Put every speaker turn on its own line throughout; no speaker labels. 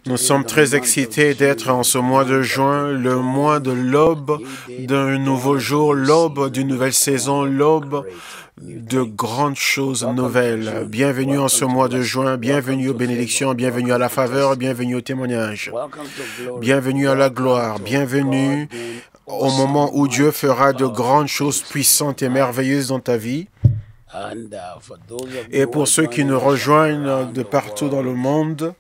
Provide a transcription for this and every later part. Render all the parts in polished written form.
Nous sommes très excités d'être en ce mois de juin, le mois de l'aube d'un nouveau jour, l'aube d'une nouvelle saison, l'aube de grandes choses nouvelles. Bienvenue en ce mois de juin, bienvenue aux bénédictions, bienvenue à la faveur, bienvenue au témoignage, bienvenue à la gloire, bienvenue au moment où Dieu fera de grandes choses puissantes et merveilleuses dans ta vie. Et pour ceux qui nous rejoignent de partout dans le monde,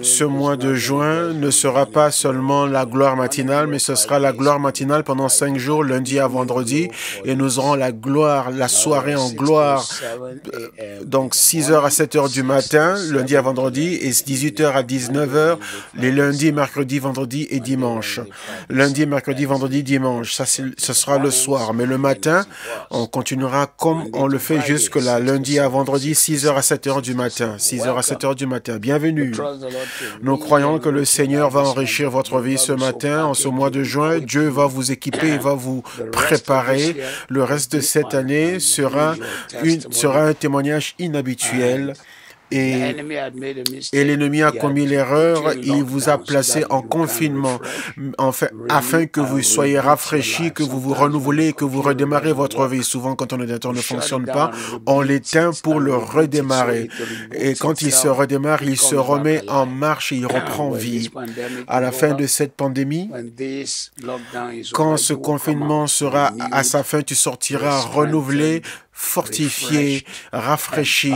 ce mois de juin ne sera pas seulement la gloire matinale, mais ce sera la gloire matinale pendant 5 jours, lundi à vendredi, et nous aurons la gloire, la soirée en gloire, donc 6h à 7h du matin, lundi à vendredi, et 18h à 19h, les lundis, mercredis, vendredis et dimanche. Lundi, mercredi, vendredi, dimanche, ça ce sera le soir, mais le matin, on continuera comme on le fait jusque-là, lundi à vendredi, 6h à 7h du matin, 6h à 7h du matin. Bienvenue. Nous croyons que le Seigneur va enrichir votre vie ce matin, en ce mois de juin. Dieu va vous équiper, va vous préparer. Le reste de cette année sera un témoignage inhabituel. Et l'ennemi a commis l'erreur, il vous a placé en confinement, afin que vous soyez rafraîchis, que vous vous renouvelez, que vous redémarrez votre vie. Souvent, quand un ordinateur ne fonctionne pas, on l'éteint pour le redémarrer. Et quand il se redémarre, il se remet en marche et il reprend vie. À la fin de cette pandémie, quand ce confinement sera à sa fin, tu sortiras renouvelé, fortifié, rafraîchi,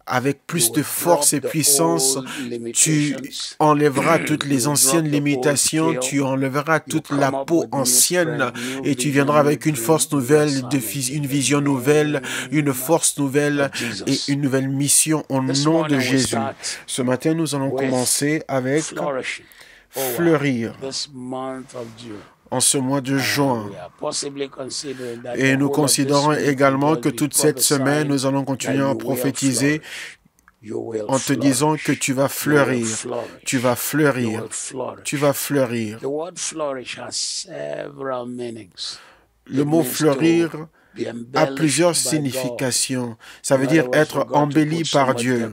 avec plus de force et puissance. Tu enlèveras toutes les anciennes limitations, tu enlèveras toute la peau ancienne et tu viendras avec une force nouvelle, une vision nouvelle, une force nouvelle et une nouvelle mission au nom de Jésus. Ce matin, nous allons commencer avec fleurir en ce mois de juin. Et nous considérons également que toute cette semaine, nous allons continuer à prophétiser en te disant que tu vas fleurir, tu vas fleurir, tu vas fleurir. Le mot fleurir a plusieurs significations. Ça veut dire être embelli par Dieu.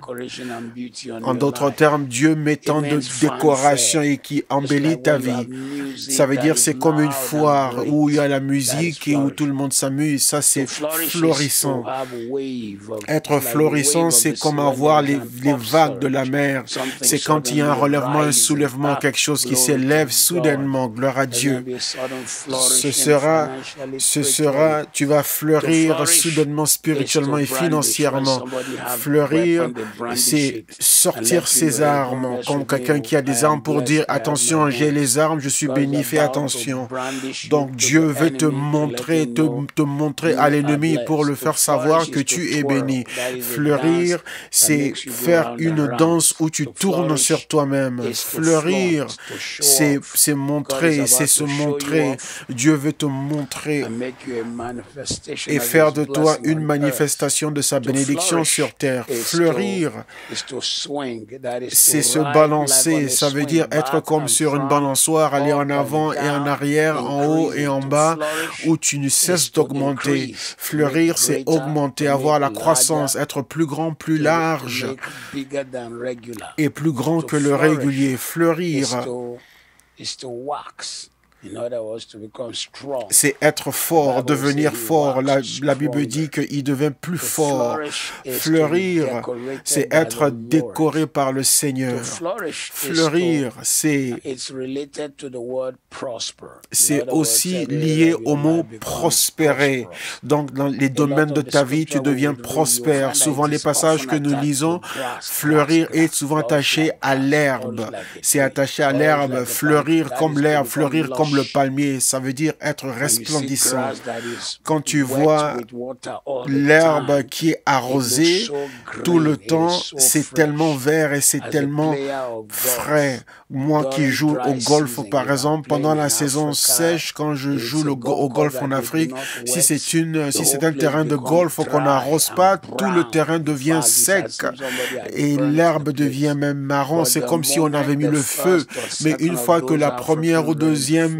En d'autres termes, Dieu mettant de décoration et qui embellit ta vie. Ça veut dire c'est comme une foire où il y a la musique et où tout le monde s'amuse. Ça, c'est florissant. Être florissant, c'est comme avoir les vagues de la mer. C'est quand il y a un relèvement, un soulèvement, quelque chose qui s'élève soudainement. Gloire à Dieu. Ce sera, tu vas fleurir soudainement, spirituellement et financièrement. Fleurir, c'est sortir ses armes, comme quelqu'un qui a des armes pour dire « Attention, j'ai les armes, je suis béni, fais attention ». Donc Dieu veut te montrer à l'ennemi pour le faire savoir que tu es béni. Fleurir, c'est faire une danse où tu tournes sur toi-même. Fleurir, c'est montrer, c'est se montrer. Dieu veut te montrer et faire de toi une manifestation de sa bénédiction sur terre. Fleurir, c'est se balancer. Ça veut dire être comme sur une balançoire, aller en avant et en arrière, en haut et en bas, où tu ne cesses d'augmenter. Fleurir, c'est augmenter, avoir la croissance, être plus grand, plus large et plus grand que le régulier. Fleurir, c'est être fort, devenir fort. La Bible dit qu'il devient plus fort. Fleurir, c'est être décoré par le Seigneur. Fleurir, c'est aussi lié au mot prospérer. Donc, dans les domaines de ta vie, tu deviens prospère. Souvent, les passages que nous lisons, fleurir est souvent attaché à l'herbe. C'est attaché à l'herbe. Fleurir comme l'herbe, fleurir comme le palmier, ça veut dire être resplendissant. Quand tu vois l'herbe qui est arrosée tout le temps, c'est tellement vert et c'est tellement frais. Moi qui joue au golf, par exemple, pendant la saison sèche, quand je joue au golf en Afrique, si c'est un terrain de golf qu'on n'arrose pas, tout le terrain devient sec et l'herbe devient même marron. C'est comme si on avait mis le feu. Mais une fois que la première ou deuxième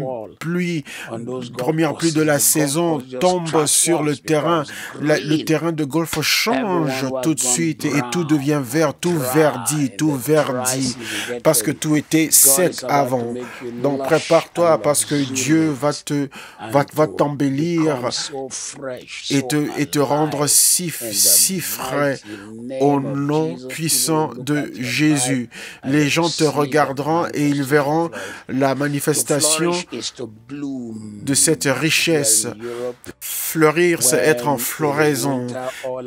première pluie de la saison tombe sur le terrain, le terrain de golf change tout de suite et tout devient vert, tout verdit, parce que tout était sec avant. Donc prépare-toi parce que Dieu va t'embellir et te rendre si frais au nom puissant de Jésus. Les gens te regarderont et ils verront la manifestation de cette richesse. Fleurir, c'est être en floraison.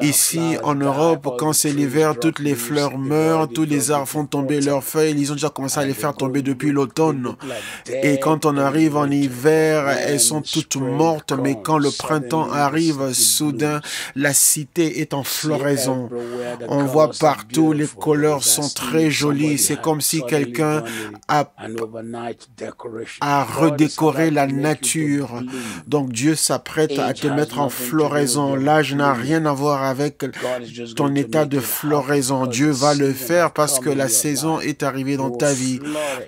Ici, en Europe, quand c'est l'hiver, toutes les fleurs meurent, tous les arbres font tomber leurs feuilles. Ils ont déjà commencé à les faire tomber depuis l'automne. Et quand on arrive en hiver, elles sont toutes mortes. Mais quand le printemps arrive, soudain, la cité est en floraison. On voit partout, les couleurs sont très jolies. C'est comme si quelqu'un a redécoré la nature. Donc Dieu s'apprête à te mettre en floraison. L'âge n'a rien à voir avec ton état de floraison. Dieu va le faire parce que la saison est arrivée dans ta vie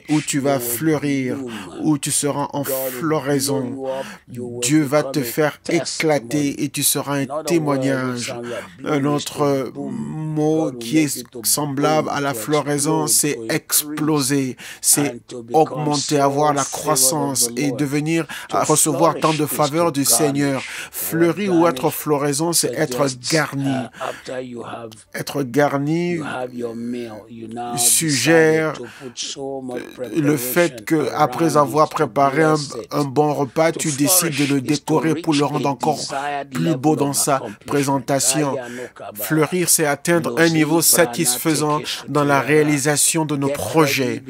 où tu vas fleurir, où tu seras en floraison. Dieu va te faire éclater et tu seras un témoignage. Un autre mot qui est semblable à la floraison, c'est exploser, c'est augmenter, avoir la croissance et devenir, recevoir tant de faveurs du Seigneur. Fleurir ou être floraison, c'est être garni. Être garni suggère le fait que après avoir préparé un bon repas, tu décides de le décorer pour le rendre encore plus beau dans sa présentation. Fleurir, c'est atteindre un niveau satisfaisant dans la réalisation de nos projets.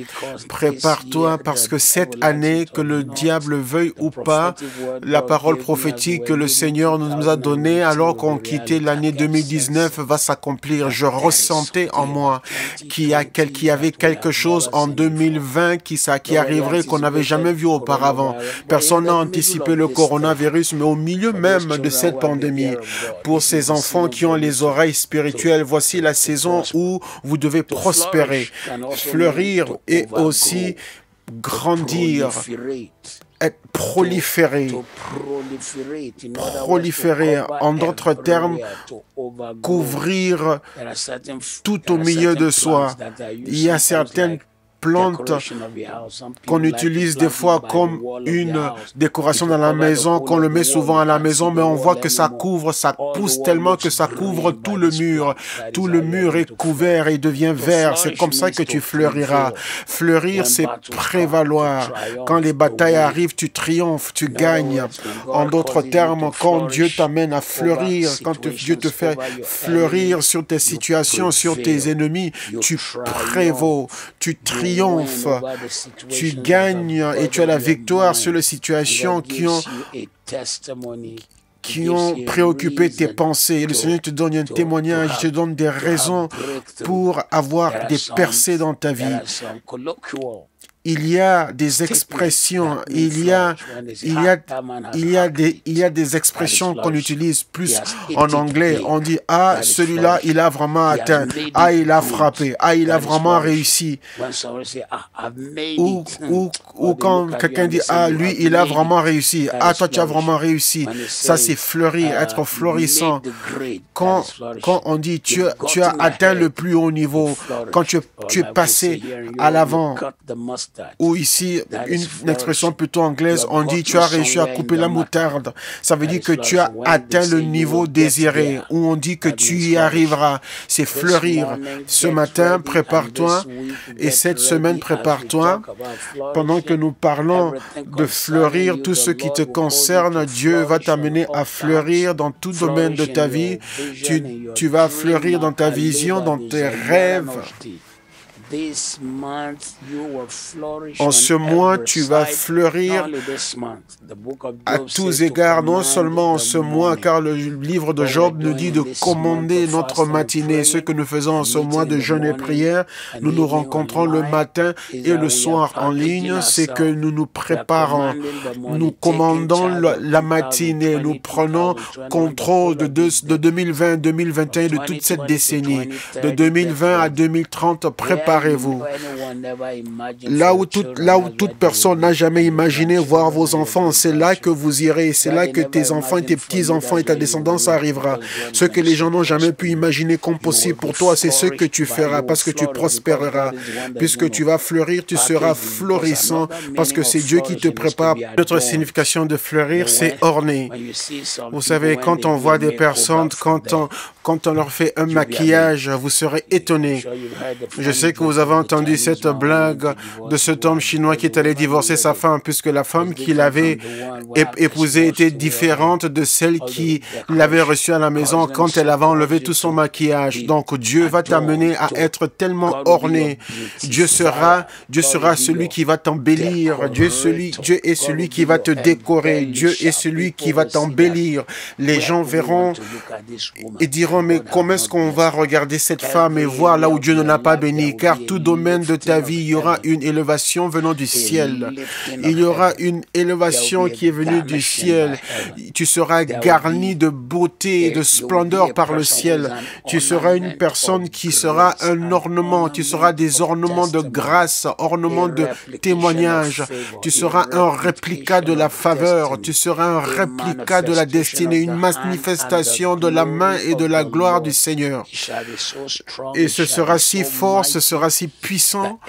Prépare-toi parce que cette année, que le diable veuille ou pas, la parole prophétique que le Seigneur nous a donnée alors qu'on quittait l'année 2019 va s'accomplir. Je ressentais en moi qu'il y avait quelque chose en 2020 qui arriverait qu'on n'avait jamais vu auparavant. Personne n'a anticipé le coronavirus, mais au milieu même de cette pandémie, pour ces enfants qui ont les oreilles spirituelles, voici la saison où vous devez prospérer, fleurir et aussi grandir, être proliféré. Proliférer, en d'autres termes, couvrir tout au milieu de soi. Il y a certaines plantes qu'on utilise des fois comme une décoration dans la maison, qu'on le met souvent à la maison, mais on voit que ça couvre, ça pousse tellement que ça couvre tout le mur. Tout le mur est couvert et devient vert. C'est comme ça que tu fleuriras. Fleurir, c'est prévaloir. Quand les batailles arrivent, tu triomphes, tu gagnes. En d'autres termes, quand Dieu t'amène à fleurir, quand Dieu te fait fleurir sur tes situations, sur tes ennemis, tu prévaux, tu triomphes. Tu gagnes et tu as la victoire sur les situations qui ont préoccupé tes pensées. Et le Seigneur te donne un témoignage, il te donne des raisons pour avoir des percées dans ta vie. Il y a des expressions, il y a des expressions qu'on utilise plus en anglais. On dit, ah, celui-là, il a vraiment atteint. Ah, il a frappé. Ah, il a vraiment réussi. Ou quand quelqu'un dit, ah, lui, il a vraiment réussi. Ah, toi, tu as vraiment réussi. Ça, c'est fleurir, être florissant. Quand on dit, tu as atteint le plus haut niveau, quand tu es passé à l'avant, ou ici, une expression plutôt anglaise, on dit tu as réussi à couper la moutarde. Ça veut dire que tu as atteint le niveau désiré, ou on dit que tu y arriveras. C'est fleurir. Ce matin, prépare-toi, et cette semaine, prépare-toi. Pendant que nous parlons de fleurir, tout ce qui te concerne, Dieu va t'amener à fleurir dans tout domaine de ta vie. Tu vas fleurir dans ta vision, dans tes rêves. En ce mois, tu vas fleurir à tous égards, non seulement en ce mois, car le livre de Job nous dit de commander notre matinée. Ce que nous faisons en ce mois de jeûne et prière, nous nous rencontrons le matin et le soir en ligne, c'est que nous nous préparons, nous commandons la matinée, nous prenons contrôle de 2020, 2021, de toute cette décennie, de 2020 à 2030, préparons préparez-vous. Là où toute personne n'a jamais imaginé voir vos enfants, c'est là que vous irez. C'est là que tes enfants, tes petits-enfants et ta descendance arrivera. Ce que les gens n'ont jamais pu imaginer comme possible pour toi, c'est ce que tu feras parce que tu prospéreras. Puisque tu vas fleurir, tu seras florissant parce que c'est Dieu qui te prépare. Notre signification de fleurir, c'est orner. Vous savez, quand on voit des personnes, quand on leur fait un maquillage, vous serez étonnés. Je sais que vous avez entendu cette blague de cet homme chinois qui est allé divorcer sa femme puisque la femme qu'il avait épousée était différente de celle qui l'avait reçue à la maison quand elle avait enlevé tout son maquillage. Donc Dieu va t'amener à être tellement orné. Dieu sera celui qui va t'embellir. Dieu est celui qui va te décorer. Dieu est celui qui va t'embellir. Les gens verront et diront, mais comment est-ce qu'on va regarder cette femme et voir là où Dieu ne l'a pas bénie? Car tout domaine de ta vie, il y aura une élévation venant du ciel. Il y aura une élévation qui est venue du ciel. Tu seras garni de beauté et de splendeur par le ciel. Tu seras une personne qui sera un ornement. Tu seras des ornements de grâce, ornements de témoignage. Tu seras un réplica de la faveur. Tu seras un réplica de la destinée, une manifestation de la main et de la gloire du Seigneur. Et ce sera si fort, ce sera si puissant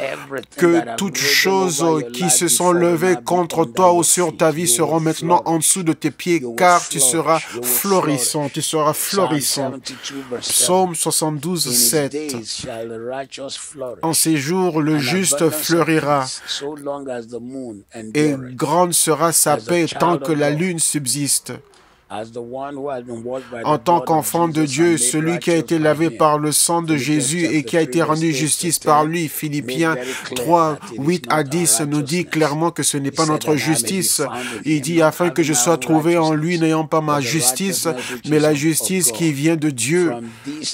que toutes choses qui se sont levées contre toi ou sur ta vie seront maintenant en dessous de tes pieds, car tu seras florissant, tu seras florissant. Psaume 72, 7. En ces jours, le juste fleurira, et grande sera sa paix tant que la lune subsiste. En tant qu'enfant de Dieu, celui qui a été lavé par le sang de Jésus et qui a été rendu justice par lui, Philippiens 3, 8 à 10 nous dit clairement que ce n'est pas notre justice. Il dit, afin que je sois trouvé en lui, n'ayant pas ma justice, mais la justice qui vient de Dieu.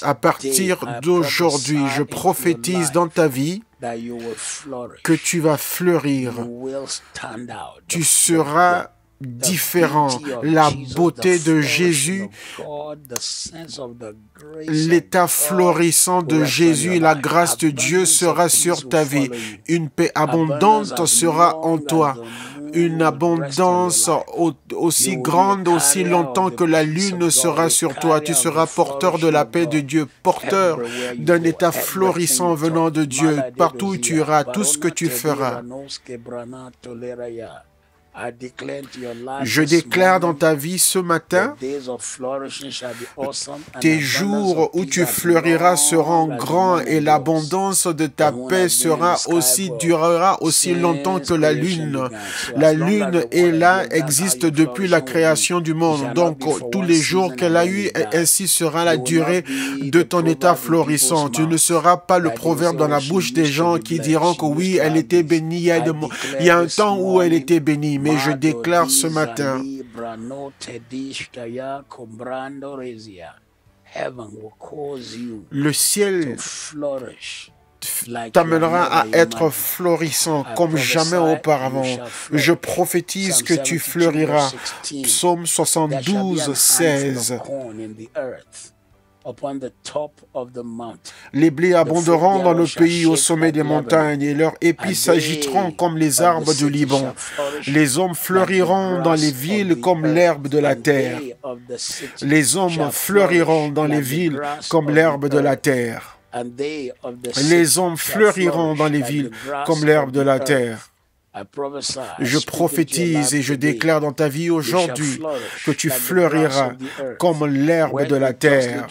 À partir d'aujourd'hui, je prophétise dans ta vie que tu vas fleurir. Tu seras différent. La beauté de Jésus, l'état florissant de Jésus, la grâce de Dieu sera sur ta vie. Une paix abondante sera en toi. Une abondance aussi grande, aussi longtemps que la lune sera sur toi. Tu seras porteur de la paix de Dieu, porteur d'un état florissant venant de Dieu. Partout où tu iras, tout ce que tu feras. Je déclare dans ta vie ce matin, tes jours où tu fleuriras seront grands et l'abondance de ta paix durera aussi longtemps que la lune. La lune est là, existe depuis la création du monde. Donc, tous les jours qu'elle a eu, ainsi sera la durée de ton état florissant. Tu ne seras pas le proverbe dans la bouche des gens qui diront que oui, elle était bénie. Il y a un temps où elle était bénie. Mais je déclare ce matin, le ciel t'amènera à être florissant comme jamais auparavant. Je prophétise que tu fleuriras. Psaume 72, 16. Les blés abonderont dans le pays au sommet des montagnes et leurs épis s'agiteront comme les arbres du Liban. Les hommes fleuriront dans les villes comme l'herbe de la terre. Les hommes fleuriront dans les villes comme l'herbe de la terre. Les hommes fleuriront dans les villes comme l'herbe de la terre. Je prophétise et je déclare dans ta vie aujourd'hui que tu fleuriras comme l'herbe de la terre.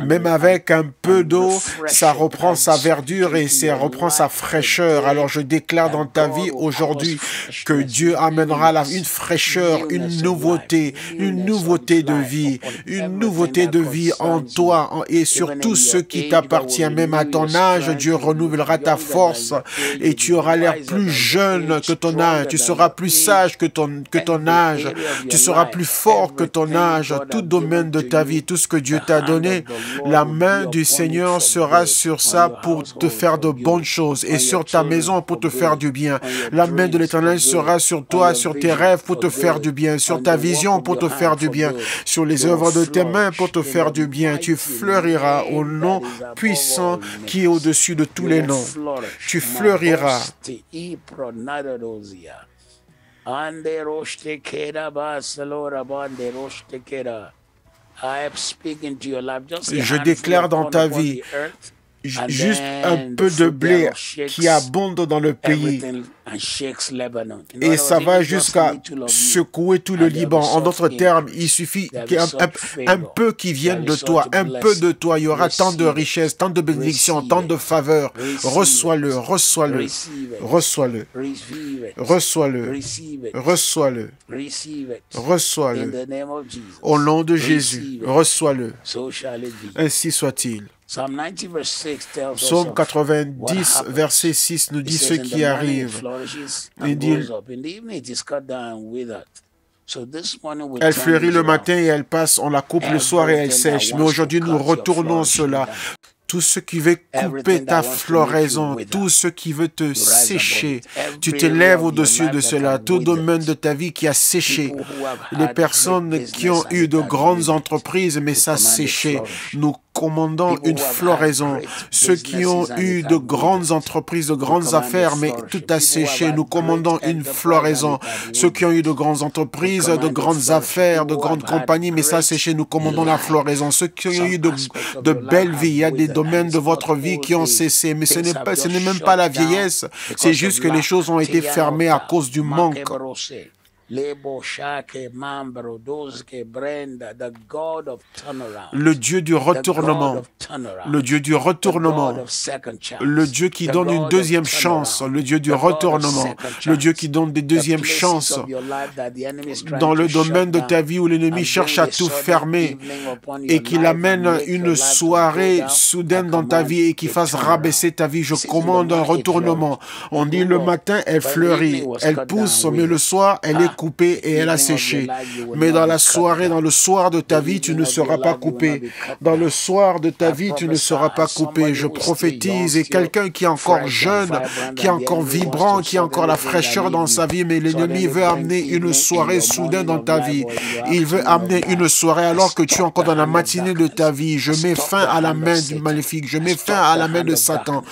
Même avec un peu d'eau, ça reprend sa verdure et ça reprend sa fraîcheur. Alors je déclare dans ta vie aujourd'hui que Dieu amènera une fraîcheur, une nouveauté de vie en toi et sur tout ce qui t'appartient. Même à ton âge, Dieu renouvellera ta force et tu Tu auras l'air plus jeune que ton âge. Tu seras plus sage que ton âge. Tu seras plus fort que ton âge. Tout domaine de ta vie, tout ce que Dieu t'a donné, la main du Seigneur sera sur ça pour te faire de bonnes choses et sur ta maison pour te faire du bien. La main de l'Éternel sera sur toi, sur tes rêves pour te faire du bien, sur ta vision pour te faire du bien, sur les œuvres de tes mains pour te faire du bien. Tu fleuriras au nom puissant qui est au-dessus de tous les noms. Tu fleuriras. Je déclare dans ta vie juste un peu de blé qui abonde dans le pays. Et ça va jusqu'à secouer tout le Liban. En d'autres termes, il suffit un peu qui vienne de toi, un peu de toi. Il y aura tant de richesses, tant de bénédictions, tant de faveurs. Reçois-le, reçois-le, reçois-le, reçois-le, reçois-le, reçois-le. Au nom de Jésus, reçois-le. Ainsi soit-il. Psaume 90, verset 6 nous dit ce qui arrive. Il dit, elle fleurit le matin et elle passe, on la coupe le soir et elle sèche. Mais aujourd'hui, nous retournons cela. Tout ce qui veut couper ta floraison, tout ce qui veut te sécher, tu t'élèves au-dessus de cela. Tout domaine de ta vie qui a séché. Les personnes qui ont eu de grandes entreprises, mais ça a séché. Nous commandons une floraison. Ceux qui ont eu de grandes entreprises, de grandes affaires, mais tout a séché. Nous commandons une floraison. Ceux qui ont eu de grandes entreprises, de grandes affaires, de grandes compagnies, mais ça a séché. Nous commandons la floraison. Ceux qui ont eu de belles vies, il y a des domaines de votre vie qui ont cessé, mais ce n'est même pas la vieillesse. C'est juste que les choses ont été fermées à cause du manque. Le Dieu du retournement, le Dieu du retournement, le Dieu qui donne une deuxième chance, le Dieu du retournement, le Dieu qui donne des deuxièmes chances dans le domaine de ta vie où l'ennemi cherche à tout fermer et qu'il amène une soirée soudaine dans ta vie et qui fasse rabaisser ta vie. Je commande un retournement. On dit le matin, elle fleurit, elle pousse, mais le soir, elle est coupée et elle a séché. Mais dans la soirée, dans le soir de ta vie, tu ne seras pas coupé. Dans le soir de ta vie, tu ne seras pas coupé. Je prophétise, et quelqu'un qui est encore jeune, qui est encore vibrant, qui a encore la fraîcheur dans sa vie, mais l'ennemi veut amener une soirée soudaine dans ta vie. Il veut amener une soirée alors que tu es encore dans la matinée de ta vie. Je mets fin à la main du maléfique. Je mets fin à la main de Satan.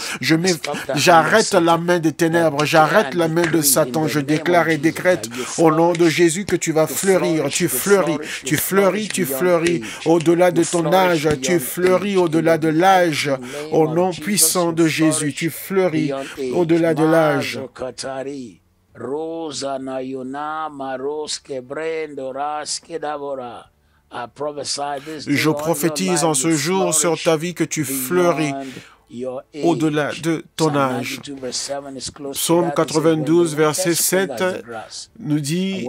J'arrête la main des ténèbres. J'arrête la main de Satan. Je déclare et décrète au nom de Jésus que tu vas fleurir, tu fleuris, tu fleuris, tu fleuris au-delà de ton âge, tu fleuris au-delà de l'âge, au nom puissant de Jésus, tu fleuris au-delà de l'âge. Je prophétise en ce jour sur ta vie que tu fleuris au-delà de ton âge. Psaume 92, verset 7 nous dit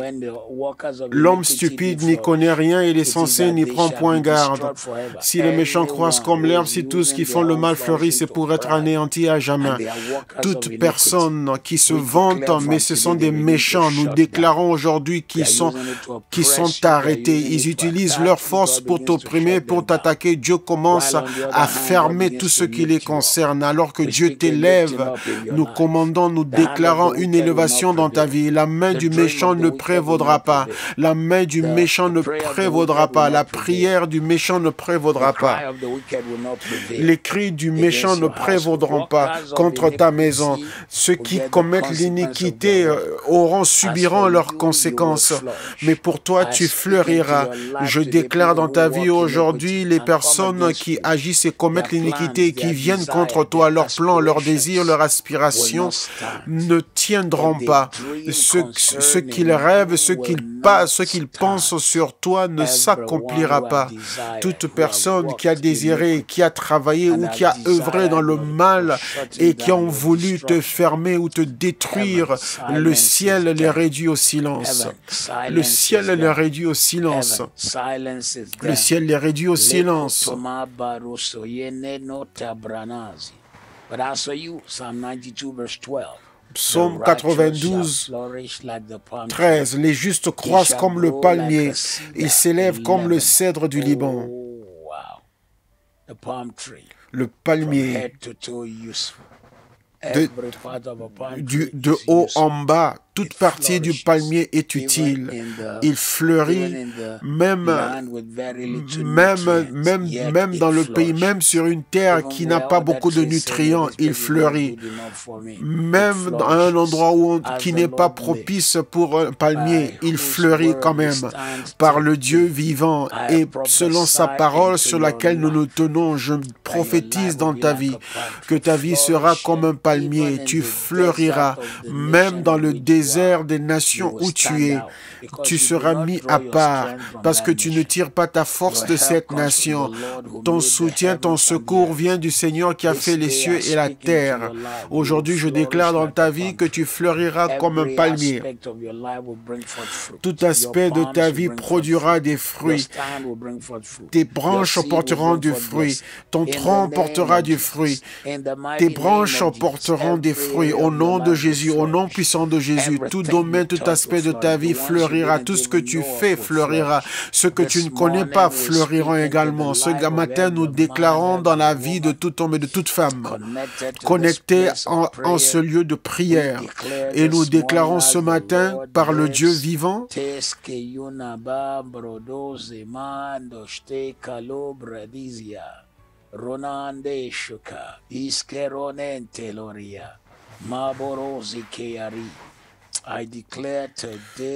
« L'homme stupide n'y connaît rien et les sensés n'y prend point garde. Si les méchants croissent comme l'herbe, si tous qui font le mal fleurissent, c'est pour être anéantis à jamais. » Toute personne qui se vante, mais ce sont des méchants, nous déclarons aujourd'hui qu'ils sont arrêtés. Ils utilisent leur force pour t'opprimer, pour t'attaquer. Dieu commence à fermer tout ce qui les concerne. Alors que Dieu t'élève, nous commandons, nous déclarons une élévation dans ta vie. La main du méchant ne prévaudra pas. La main du méchant ne prévaudra pas. La prière du méchant ne prévaudra pas. Les cris du méchant ne prévaudront pas contre ta maison. Ceux qui commettent l'iniquité subiront leurs conséquences. Mais pour toi, tu fleuriras. Je déclare dans ta vie aujourd'hui les personnes qui agissent et commettent l'iniquité et qui viennent contre toi, leurs plans, leurs désirs, leurs aspirations ne tiendront pas. Ce qu'ils rêvent, ce qu'ils pensent sur toi ne s'accomplira pas. Toute personne qui a désiré, qui a travaillé ou qui a œuvré dans le mal et qui ont voulu te fermer ou te détruire, le ciel les réduit au silence. Le ciel les réduit au silence. Le ciel les réduit au silence. Psaume 92, 13. Les justes croissent comme le palmier. Ils s'élèvent comme le cèdre du Liban. Le palmier. De haut en bas, toute partie du palmier est utile. Il fleurit même dans le pays, même sur une terre qui n'a pas beaucoup de nutriments, il fleurit. Même dans un endroit qui n'est pas propice pour un palmier, il fleurit quand même par le Dieu vivant. Et selon sa parole sur laquelle nous nous tenons, je prophétise dans ta vie que ta vie sera comme un palmier. Tu fleuriras même dans le désert des nations où tu es. Tu seras mis à part parce que tu ne tires pas ta force de cette nation. Ton soutien, ton secours vient du Seigneur qui a fait les cieux et la terre. Aujourd'hui, je déclare dans ta vie que tu fleuriras comme un palmier. Tout aspect de ta vie produira des fruits. Tes branches porteront du fruit. Ton tronc portera du fruit. Tes branches porteront des fruits. Au nom de Jésus, au nom puissant de Jésus, tout domaine, tout aspect de ta vie fleurira. Tout ce que tu fais fleurira. Ce que tu ne connais pas fleuriront également. Ce matin, nous déclarons dans la vie de tout homme et de toute femme, connectés en ce lieu de prière. Et nous déclarons ce matin par le Dieu vivant,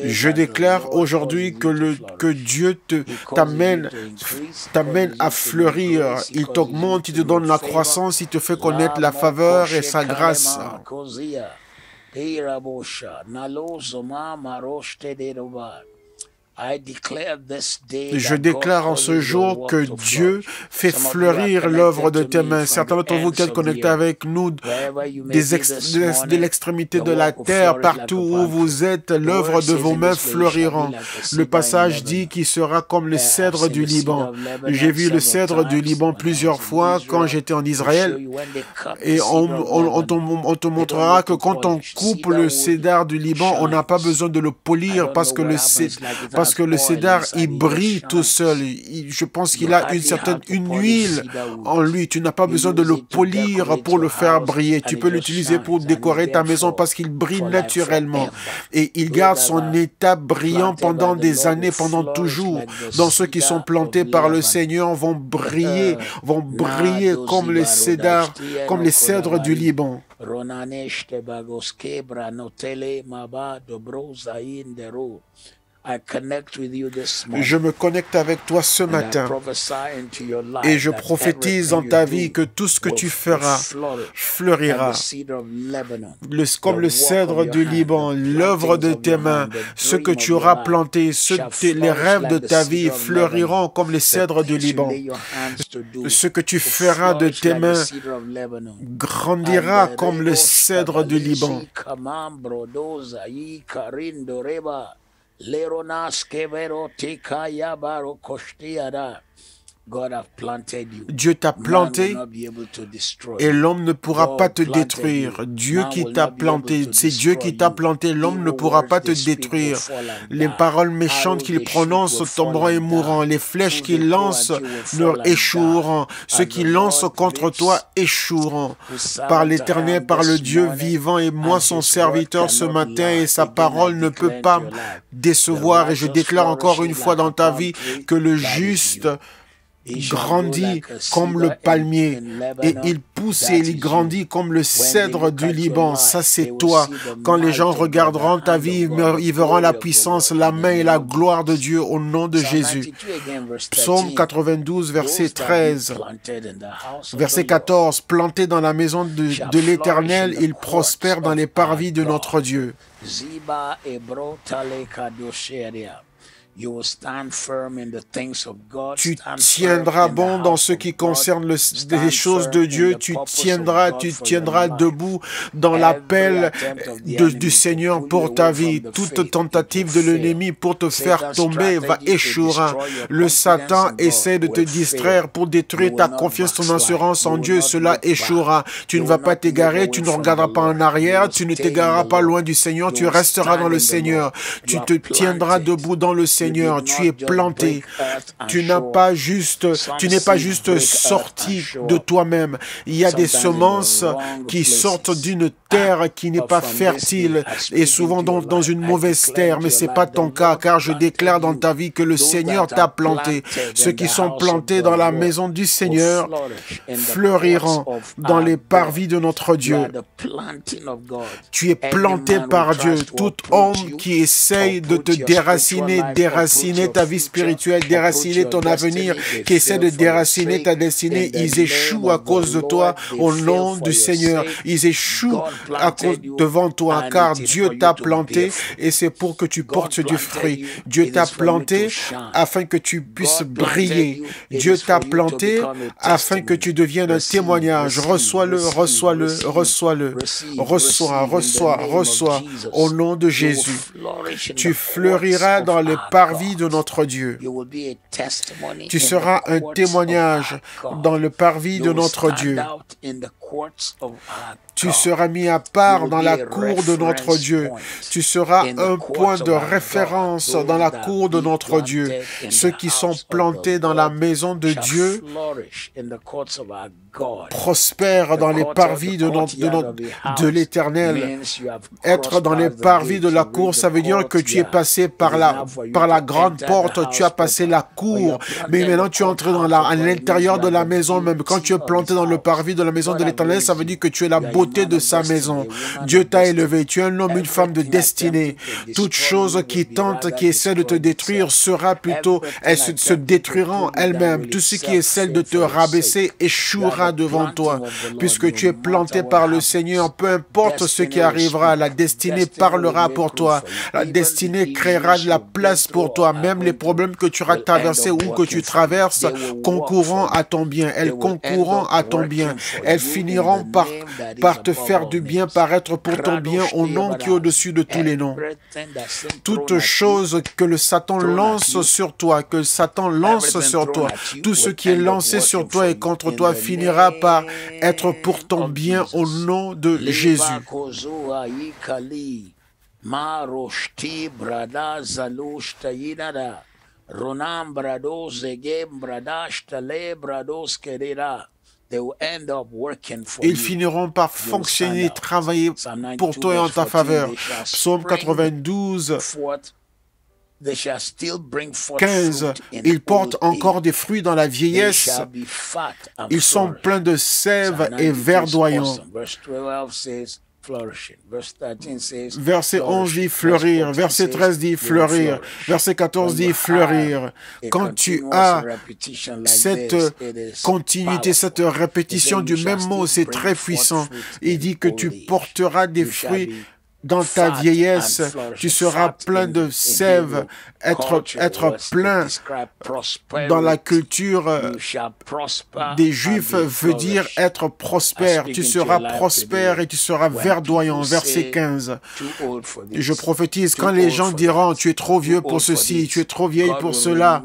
je déclare aujourd'hui que Dieu t'amène à fleurir. Il t'augmente, il te donne la croissance, il te fait connaître la faveur et sa grâce. Je déclare en ce jour que Dieu fait fleurir l'œuvre de tes mains. Certains d'entre vous qui êtes connectés avec nous de l'extrémité de la terre, partout où vous êtes, l'œuvre de vos mains fleurira. Le passage dit qu'il sera comme le cèdre du Liban. J'ai vu le cèdre du Liban plusieurs fois quand j'étais en Israël. Et on te montrera que quand on coupe le cédar du Liban, on n'a pas besoin de le polir parce que le cédar, il brille tout seul. Je pense qu'il a une huile en lui. Tu n'as pas besoin de le polir pour le faire briller. Tu peux l'utiliser pour décorer ta maison parce qu'il brille naturellement. Et il garde son état brillant pendant des années, pendant toujours. Donc ceux qui sont plantés par le Seigneur vont briller comme les cédars, comme les cèdres du Liban. Je me connecte avec toi ce matin et je prophétise dans ta vie que tout ce que tu feras fleurira comme le cèdre du Liban, l'œuvre de tes mains, ce que tu auras planté, les rêves de ta vie fleuriront comme les cèdres du Liban. Ce que tu feras de tes mains grandira comme le cèdre du Liban. Dieu t'a planté et l'homme ne pourra pas te détruire. Dieu qui t'a planté, c'est Dieu qui t'a planté, l'homme ne pourra pas te détruire. Les paroles méchantes qu'il prononce tomberont et mourront. Les flèches qu'il lance leur échoueront. Ceux qui lancent contre toi échoueront. Par l'Éternel, par le Dieu vivant et moi son serviteur ce matin, et sa parole ne peut pas décevoir. Et je déclare encore une fois dans ta vie que le juste grandit comme le palmier et il pousse et il grandit comme le cèdre du Liban. Ça, c'est toi. Quand les gens regarderont ta vie, ils verront la puissance, la main et la gloire de Dieu au nom de Jésus. Psaume 92, verset 13. Verset 14. Planté dans la maison de l'Éternel, il prospère dans les parvis de notre Dieu. Tu tiendras bon dans ce qui concerne les choses de Dieu. Tu tiendras debout dans l'appel du Seigneur pour ta vie. Toute tentative de l'ennemi pour te faire tomber va échouera. Le Satan essaie de te distraire pour détruire ta confiance, ton assurance en Dieu. Cela échouera. Tu ne vas pas t'égarer, tu ne regarderas pas en arrière, tu ne t'égareras pas loin du Seigneur, tu resteras dans le Seigneur. Tu te tiendras debout dans le Seigneur. Tu es planté. Tu n'es pas juste sorti de toi-même. Il y a des semences qui sortent d'une terre qui n'est pas fertile et souvent dans une mauvaise terre, mais ce n'est pas ton cas, car je déclare dans ta vie que le Seigneur t'a planté. Ceux qui sont plantés dans la maison du Seigneur fleuriront dans les parvis de notre Dieu. Tu es planté par Dieu. Tout homme qui essaye de te déraciner ta vie spirituelle, déraciner ton avenir, qui essaie de déraciner ta destinée, ils échouent à cause de toi au nom du Seigneur. Ils échouent devant toi, car Dieu t'a planté et c'est pour que tu portes du fruit. Dieu t'a planté afin que tu puisses briller. Dieu t'a planté afin que tu deviennes un témoignage. Reçois-le, reçois-le, reçois-le. Reçois au nom de Jésus. Tu fleuriras dans les parvis de notre Dieu. Tu seras un témoignage dans le parvis de notre Dieu. Tu seras mis à part dans la cour de notre Dieu. Tu seras un point de référence dans la cour de notre Dieu. Ceux qui sont plantés dans la maison de Dieu prospèrent dans les parvis de l'Éternel. Être dans les parvis de la cour, ça veut dire que tu es passé par la grande porte, tu as passé la cour, mais maintenant tu es entré à l'intérieur de la maison même. Quand tu es planté dans le parvis de la maison de l'Éternel, ça veut dire que tu es la beauté de sa maison. Dieu t'a élevé, tu es un homme, une femme de destinée. Toute chose qui tente, qui essaie de te détruire elles se détruiront elles-mêmes. Tout ce qui essaie de te rabaisser échouera devant toi, puisque tu es planté par le Seigneur. Peu importe ce qui arrivera, la destinée parlera pour toi. La destinée créera de la place pour toi. Même les problèmes que tu auras traversés ou que tu traverses concourront à ton bien. Elles concourront à ton bien. Elles finiront par te faire du bien, par être pour ton bien au nom qui est au-dessus de tous les noms. Toute chose que le Satan lance sur toi, tout ce qui est lancé sur toi et contre toi finira par être pour ton bien au nom de Jésus. Ils finiront par fonctionner, travailler pour toi et en ta faveur. Psaume 92, 15. Ils portent encore des fruits dans la vieillesse. Ils sont pleins de sève et verdoyants. Verset 11 dit fleurir, verset 13 dit fleurir, verset 14 dit fleurir. Quand tu as cette continuité, cette répétition du même mot, c'est très puissant. Il dit que tu porteras des fruits dans ta vieillesse, tu seras plein de sève. Être plein dans la culture des Juifs veut dire être prospère. Tu seras prospère et tu seras verdoyant. Verset 15. Je prophétise, quand les gens diront, tu es trop vieux pour ceci, tu es trop vieille pour cela,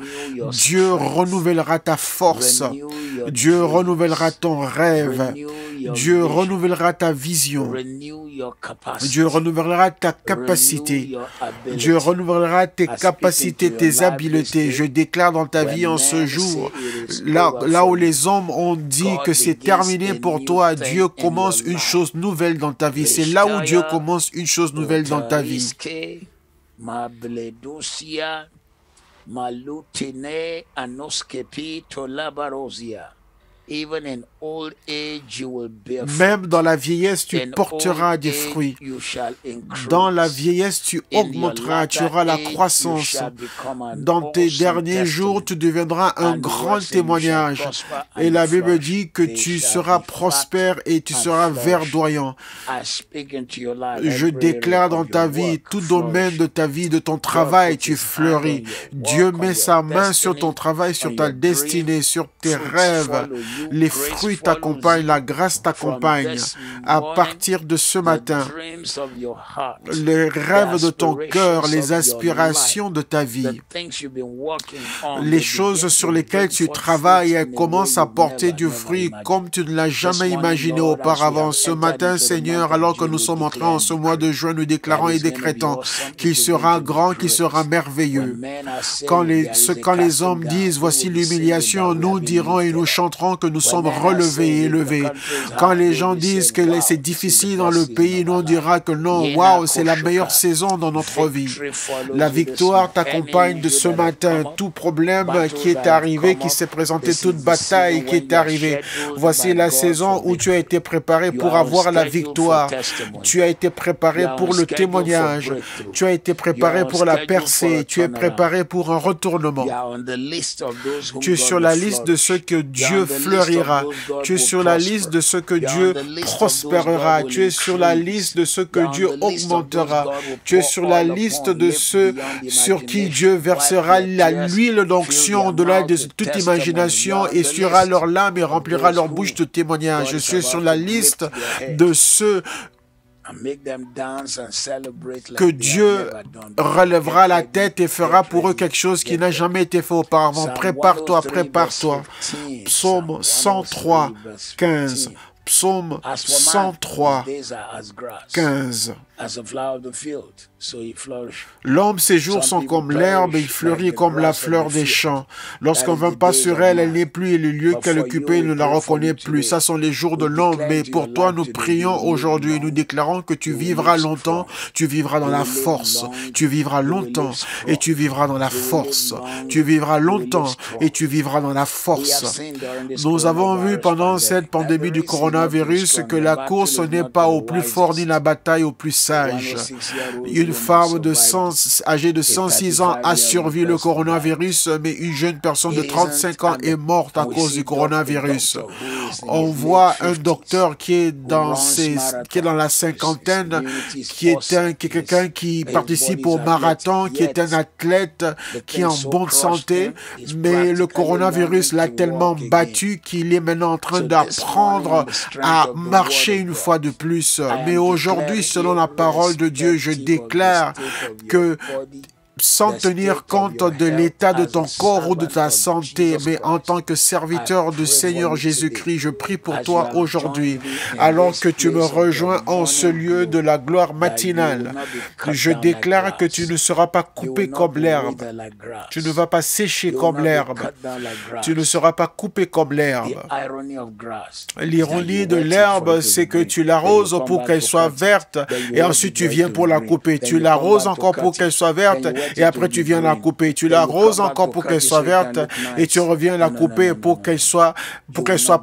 Dieu renouvellera ta force. Dieu renouvellera ton rêve. Dieu renouvellera ta vision. Dieu renouvellera ta capacité. Dieu renouvellera tes capacités, tes habiletés. Je déclare dans ta vie en ce jour, là où les hommes ont dit que c'est terminé pour toi, Dieu commence une chose nouvelle dans ta vie. C'est là où Dieu commence une chose nouvelle dans ta vie. Même dans la vieillesse, tu porteras des fruits. Dans la vieillesse, tu augmenteras, tu auras la croissance. Dans tes derniers jours, tu deviendras un grand témoignage. Et la Bible dit que tu seras prospère et tu seras verdoyant. Je déclare dans ta vie, tout domaine de ta vie, de ton travail, tu fleuris. Dieu met sa main sur ton travail, sur ta destinée, sur tes rêves. Les fruits t'accompagnent, la grâce t'accompagne. À partir de ce matin, les rêves de ton cœur, les aspirations de ta vie, les choses sur lesquelles tu travailles, elles commencent à porter du fruit comme tu ne l'as jamais imaginé auparavant. Ce matin, Seigneur, alors que nous sommes entrés en ce mois de juin, nous déclarons et décrétons qu'il sera grand, qu'il sera merveilleux. Quand les hommes disent, voici l'humiliation, nous dirons et nous chanterons que nous sommes relevés et élevés. Quand les gens disent que c'est difficile dans le pays, nous on dira que non, waouh, c'est la meilleure saison dans notre vie. La victoire t'accompagne de ce matin. Tout problème qui est arrivé, qui s'est présenté, toute bataille qui est arrivée. Voici la saison où tu as été préparé pour avoir la victoire. Tu as été préparé pour le témoignage. Tu as été préparé pour la percée. Tu es préparé pour un retournement. Tu es sur la liste de ceux que Dieu fleurira. Tu es sur la liste de ceux que Dieu prospérera. Tu es sur la liste de ceux que Dieu augmentera. Tu es sur la liste de ceux sur qui Dieu versera l'huile d'onction au-delà de toute imagination et essuiera leur lame et remplira leur bouche de témoignages. Je suis sur la liste de ceux que Dieu relèvera la tête et fera pour eux quelque chose qui n'a jamais été fait auparavant. Prépare-toi, prépare-toi. Psaume 103, 15. Psaume 103, 15. L'homme, ses jours sont comme l'herbe, il fleurit comme la fleur des champs. Lorsqu'on ne vint pas sur elle, elle n'est plus, et le lieu qu'elle occupait, il ne la reconnaît plus. Ça sont les jours de l'homme, mais pour toi, nous prions aujourd'hui, nous déclarons que tu vivras longtemps, tu vivras dans la force, tu vivras longtemps, et tu vivras dans la force, tu vivras longtemps, et tu vivras dans la force. Nous avons vu pendant cette pandémie du coronavirus que la course n'est pas au plus fort, ni la bataille au plus sage. Une femme âgée de 106 ans a survécu le coronavirus, mais une jeune personne de 35 ans est morte à cause du coronavirus. On voit un docteur qui est dans la cinquantaine, qui est quelqu'un qui participe au marathon, qui est un athlète, qui est en bonne santé, mais le coronavirus l'a tellement battu qu'il est maintenant en train d'apprendre à marcher une fois de plus. Mais aujourd'hui, selon la parole de Dieu, je déclare que sans tenir compte de l'état de ton corps ou de ta santé, mais en tant que serviteur du Seigneur Jésus-Christ, je prie pour toi aujourd'hui, alors que tu me rejoins en ce lieu de la gloire matinale. Je déclare que tu ne seras pas coupé comme l'herbe. Tu ne vas pas sécher comme l'herbe. Tu ne seras pas coupé comme l'herbe. L'ironie de l'herbe, c'est que tu l'arroses pour qu'elle soit verte, et ensuite tu viens pour la couper. Tu l'arroses encore pour qu'elle soit verte, et après tu viens la couper. Tu l'arroses encore pour qu'elle soit verte et tu reviens la couper pour qu'elle soit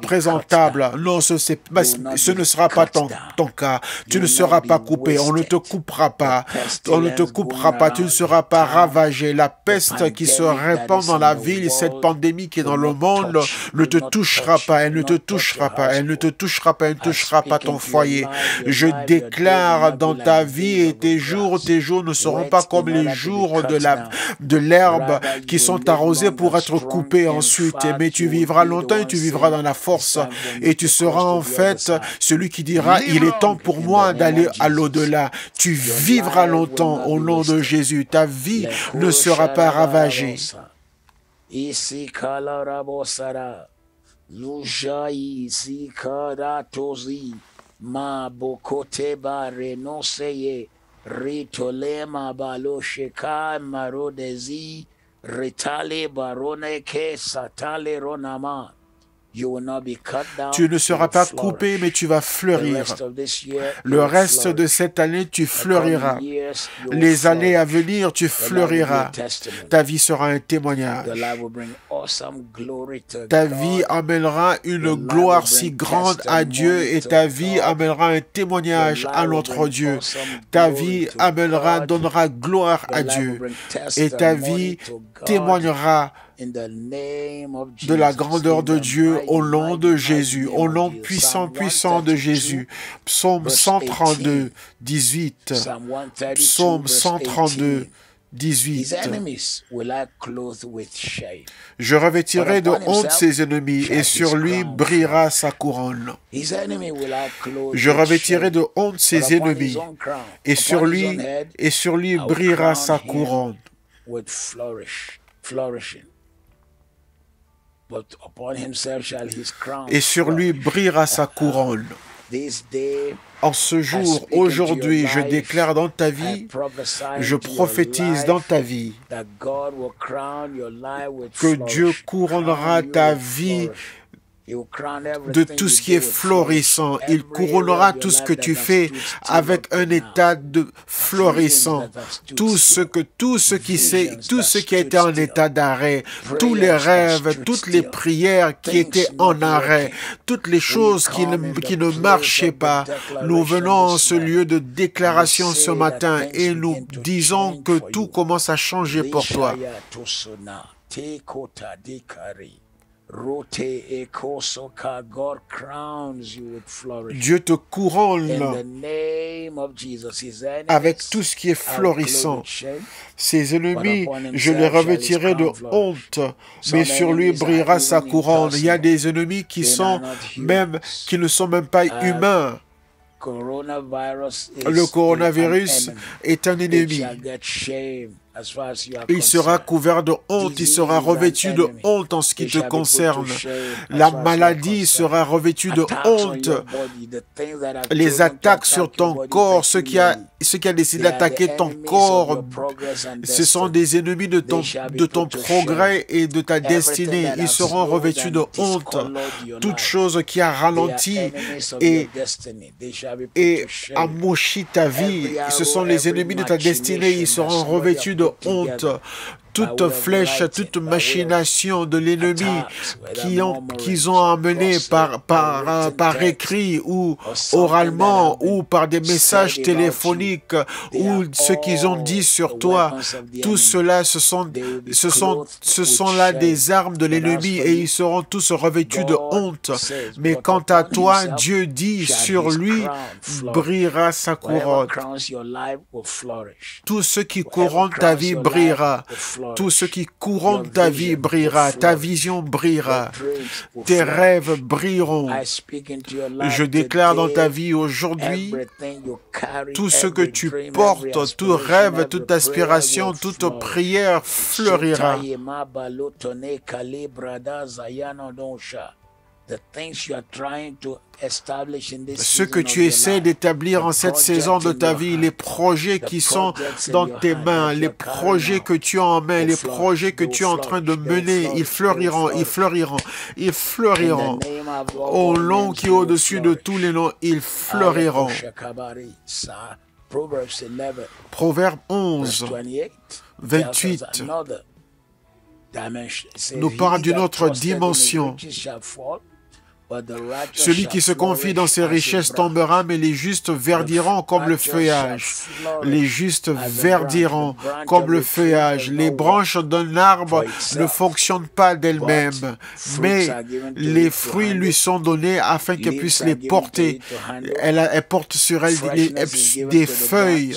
présentable. Non, ce ne sera pas ton cas. Tu ne seras pas coupé. On ne te coupera pas. On ne te coupera pas. Tu ne seras pas ravagé. La peste qui se répand dans la ville, cette pandémie qui est dans le monde, ne te touchera pas. Elle ne te touchera pas. Elle ne te touchera pas. Elle ne touchera pas ton foyer. Je déclare dans ta vie et tes jours ne seront pas comme les jours de l'herbe qui sont arrosés pour être coupés ensuite. Mais tu vivras longtemps et tu vivras dans la force. Et tu seras en fait celui qui dira, il est temps pour moi d'aller à l'au-delà. Tu vivras longtemps au nom de Jésus. Ta vie ne sera pas ravagée.
Ritolema balosheka marodezi ritale barone ke satale ronama
Tu ne seras pas coupé, mais tu vas fleurir. Le reste de cette année, tu fleuriras. Les années à venir, tu fleuriras. Ta vie sera un témoignage. Ta vie amènera une gloire si grande à Dieu et ta vie amènera un témoignage à notre Dieu. Ta vie donnera gloire à Dieu et ta vie témoignera de la grandeur de Dieu au nom de Jésus, au nom puissant de Jésus. Psaume 132, 18. Psaume 132, 18. Je revêtirai de honte ses ennemis et sur lui brillera sa couronne. Je revêtirai de honte ses ennemis et sur lui brillera sa couronne. Et sur lui brillera sa couronne. En ce jour, aujourd'hui, je déclare dans ta vie, je prophétise dans ta vie que Dieu couronnera ta vie de tout ce qui est florissant. Il couronnera tout ce que tu fais avec un état de florissant. Tout ce qui a été en état d'arrêt, tous les rêves, toutes les prières qui étaient en arrêt, toutes les choses qui ne marchaient pas. Nous venons en ce lieu de déclaration ce matin et nous disons que tout commence à changer pour toi. Dieu te couronne avec tout ce qui est florissant. Ses ennemis, je les revêtirai de honte, mais sur lui brillera sa couronne. Il y a des ennemis qui ne sont même pas humains. Le coronavirus est un ennemi. Il sera couvert de honte, il sera revêtu de honte en ce qui te concerne. La maladie sera revêtue de honte. Les attaques sur ton corps, ce qui a décidé d'attaquer ton corps, ce sont des ennemis de ton progrès et de ta destinée. Ils seront revêtus de honte. Toute chose qui a ralenti et amochi ta vie, ce sont les ennemis de ta destinée. Ils seront revêtus de honte. Toute flèche, toute machination de l'ennemi qu'ils ont amené par écrit ou oralement ou par des messages téléphoniques ou ce qu'ils ont dit sur toi, tout cela, ce sont là des armes de l'ennemi et ils seront tous revêtus de honte. Mais quant à toi, Dieu dit, sur lui brillera sa couronne. Tout ce qui couronne ta vie brillera. Tout ce qui couronne ta vie brillera, ta vision brillera, tes rêves brilleront. Je déclare dans ta vie aujourd'hui, tout ce que tu portes, tout rêve, toute aspiration, toute prière fleurira. Ce que tu essaies d'établir en cette saison de ta vie, les projets qui sont dans tes mains, les projets que tu as en main, les projets que tu es en train de mener, ils fleuriront, ils fleuriront, ils fleuriront. Au nom qui est au-dessus de tous les noms, ils fleuriront. Proverbe 11, 28 nous parle d'une autre dimension. Celui qui se confie dans ses richesses tombera, mais les justes verdiront comme le feuillage. Les justes verdiront comme le feuillage. Les branches d'un arbre ne fonctionnent pas d'elles-mêmes, mais les fruits lui sont donnés afin qu'elle puisse les porter. Elle porte sur elle des feuilles.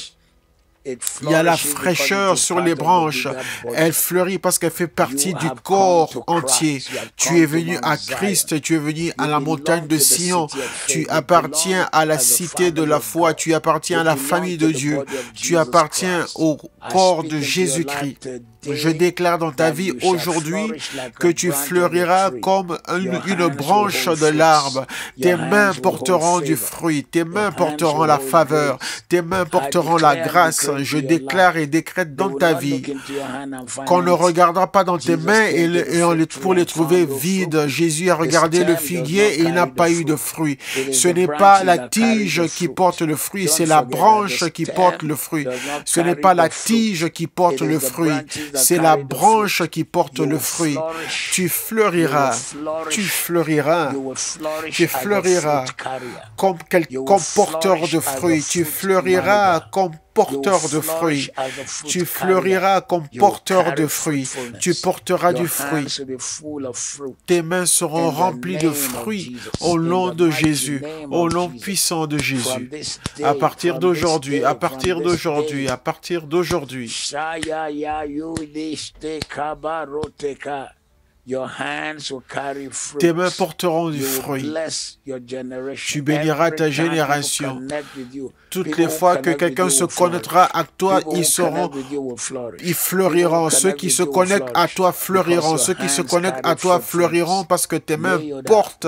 Il y a la fraîcheur sur les branches. Elle fleurit parce qu'elle fait partie du corps entier. Tu es venu à Christ, tu es venu à la montagne de Sion. Tu appartiens à la cité de la foi. Tu appartiens à la famille de Dieu. Tu appartiens au corps de Jésus-Christ. Je déclare dans ta vie aujourd'hui que tu fleuriras comme une branche de l'arbre. Tes mains porteront du fruit, tes mains porteront la faveur, tes mains porteront la grâce, je déclare et décrète dans ta vie qu'on ne regardera pas dans tes mains pour les trouver vides. Jésus a regardé le figuier et il n'a pas eu de fruit. Ce n'est pas la tige qui porte le fruit, c'est la branche qui porte le fruit. Ce n'est pas la tige qui porte le fruit, c'est la branche qui porte le fruit. Tu fleuriras, tu fleuriras, tu fleuriras comme porteur de fruits, tu fleuriras comme porteur de fruits, tu fleuriras comme porteur de fruits, tu porteras du fruit. Tes mains seront remplies de fruits au nom de Jésus, au nom puissant de Jésus. À partir d'aujourd'hui, à partir d'aujourd'hui, à partir d'aujourd'hui. Tes mains porteront du fruit. Tu béniras ta génération. Toutes les fois que quelqu'un se connectera à toi, ils fleuriront. Ceux qui se connectent à toi fleuriront. Ceux qui se connectent à toi fleuriront parce que tes mains portent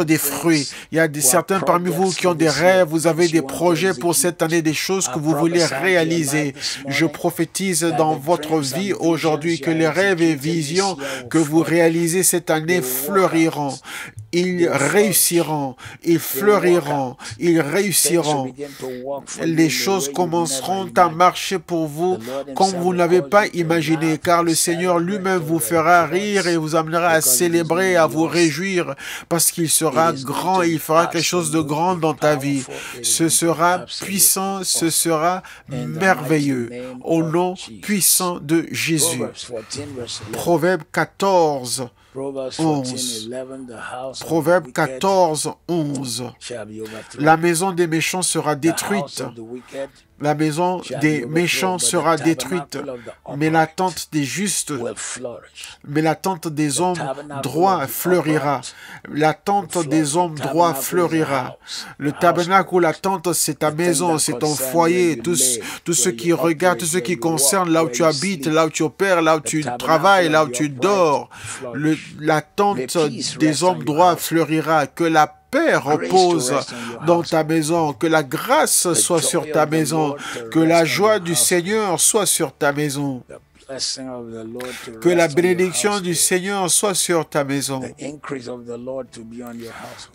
des fruits. Il y a certains parmi vous qui ont des rêves, vous avez des projets pour cette année, des choses que vous voulez réaliser. Je prophétise dans votre vie aujourd'hui que les rêves et visions que vous réalisez cette année fleuriront. Ils réussiront, ils fleuriront, ils réussiront. Les choses commenceront à marcher pour vous comme vous ne l'avez pas imaginé, car le Seigneur lui-même vous fera rire et vous amènera à célébrer, à vous réjouir, parce qu'il sera grand et il fera quelque chose de grand dans ta vie. Ce sera puissant, ce sera merveilleux, au nom puissant de Jésus. Proverbe 14. 11. Proverbe 14, 11. La maison des méchants sera détruite. La maison des méchants sera détruite, mais la tente des justes, mais la tente des hommes droits fleurira. La tente des hommes droits fleurira. Le tabernacle ou la tente, c'est ta maison, c'est ton foyer. Tout ce qui regarde, tout ce qui concerne là où tu habites, là où tu opères, là où tu travailles, là où tu dors. La tente des hommes droits fleurira. Que la paix repose dans ta maison, que la grâce soit sur ta maison, que la joie du Seigneur soit sur ta maison, que la bénédiction du Seigneur soit sur ta maison,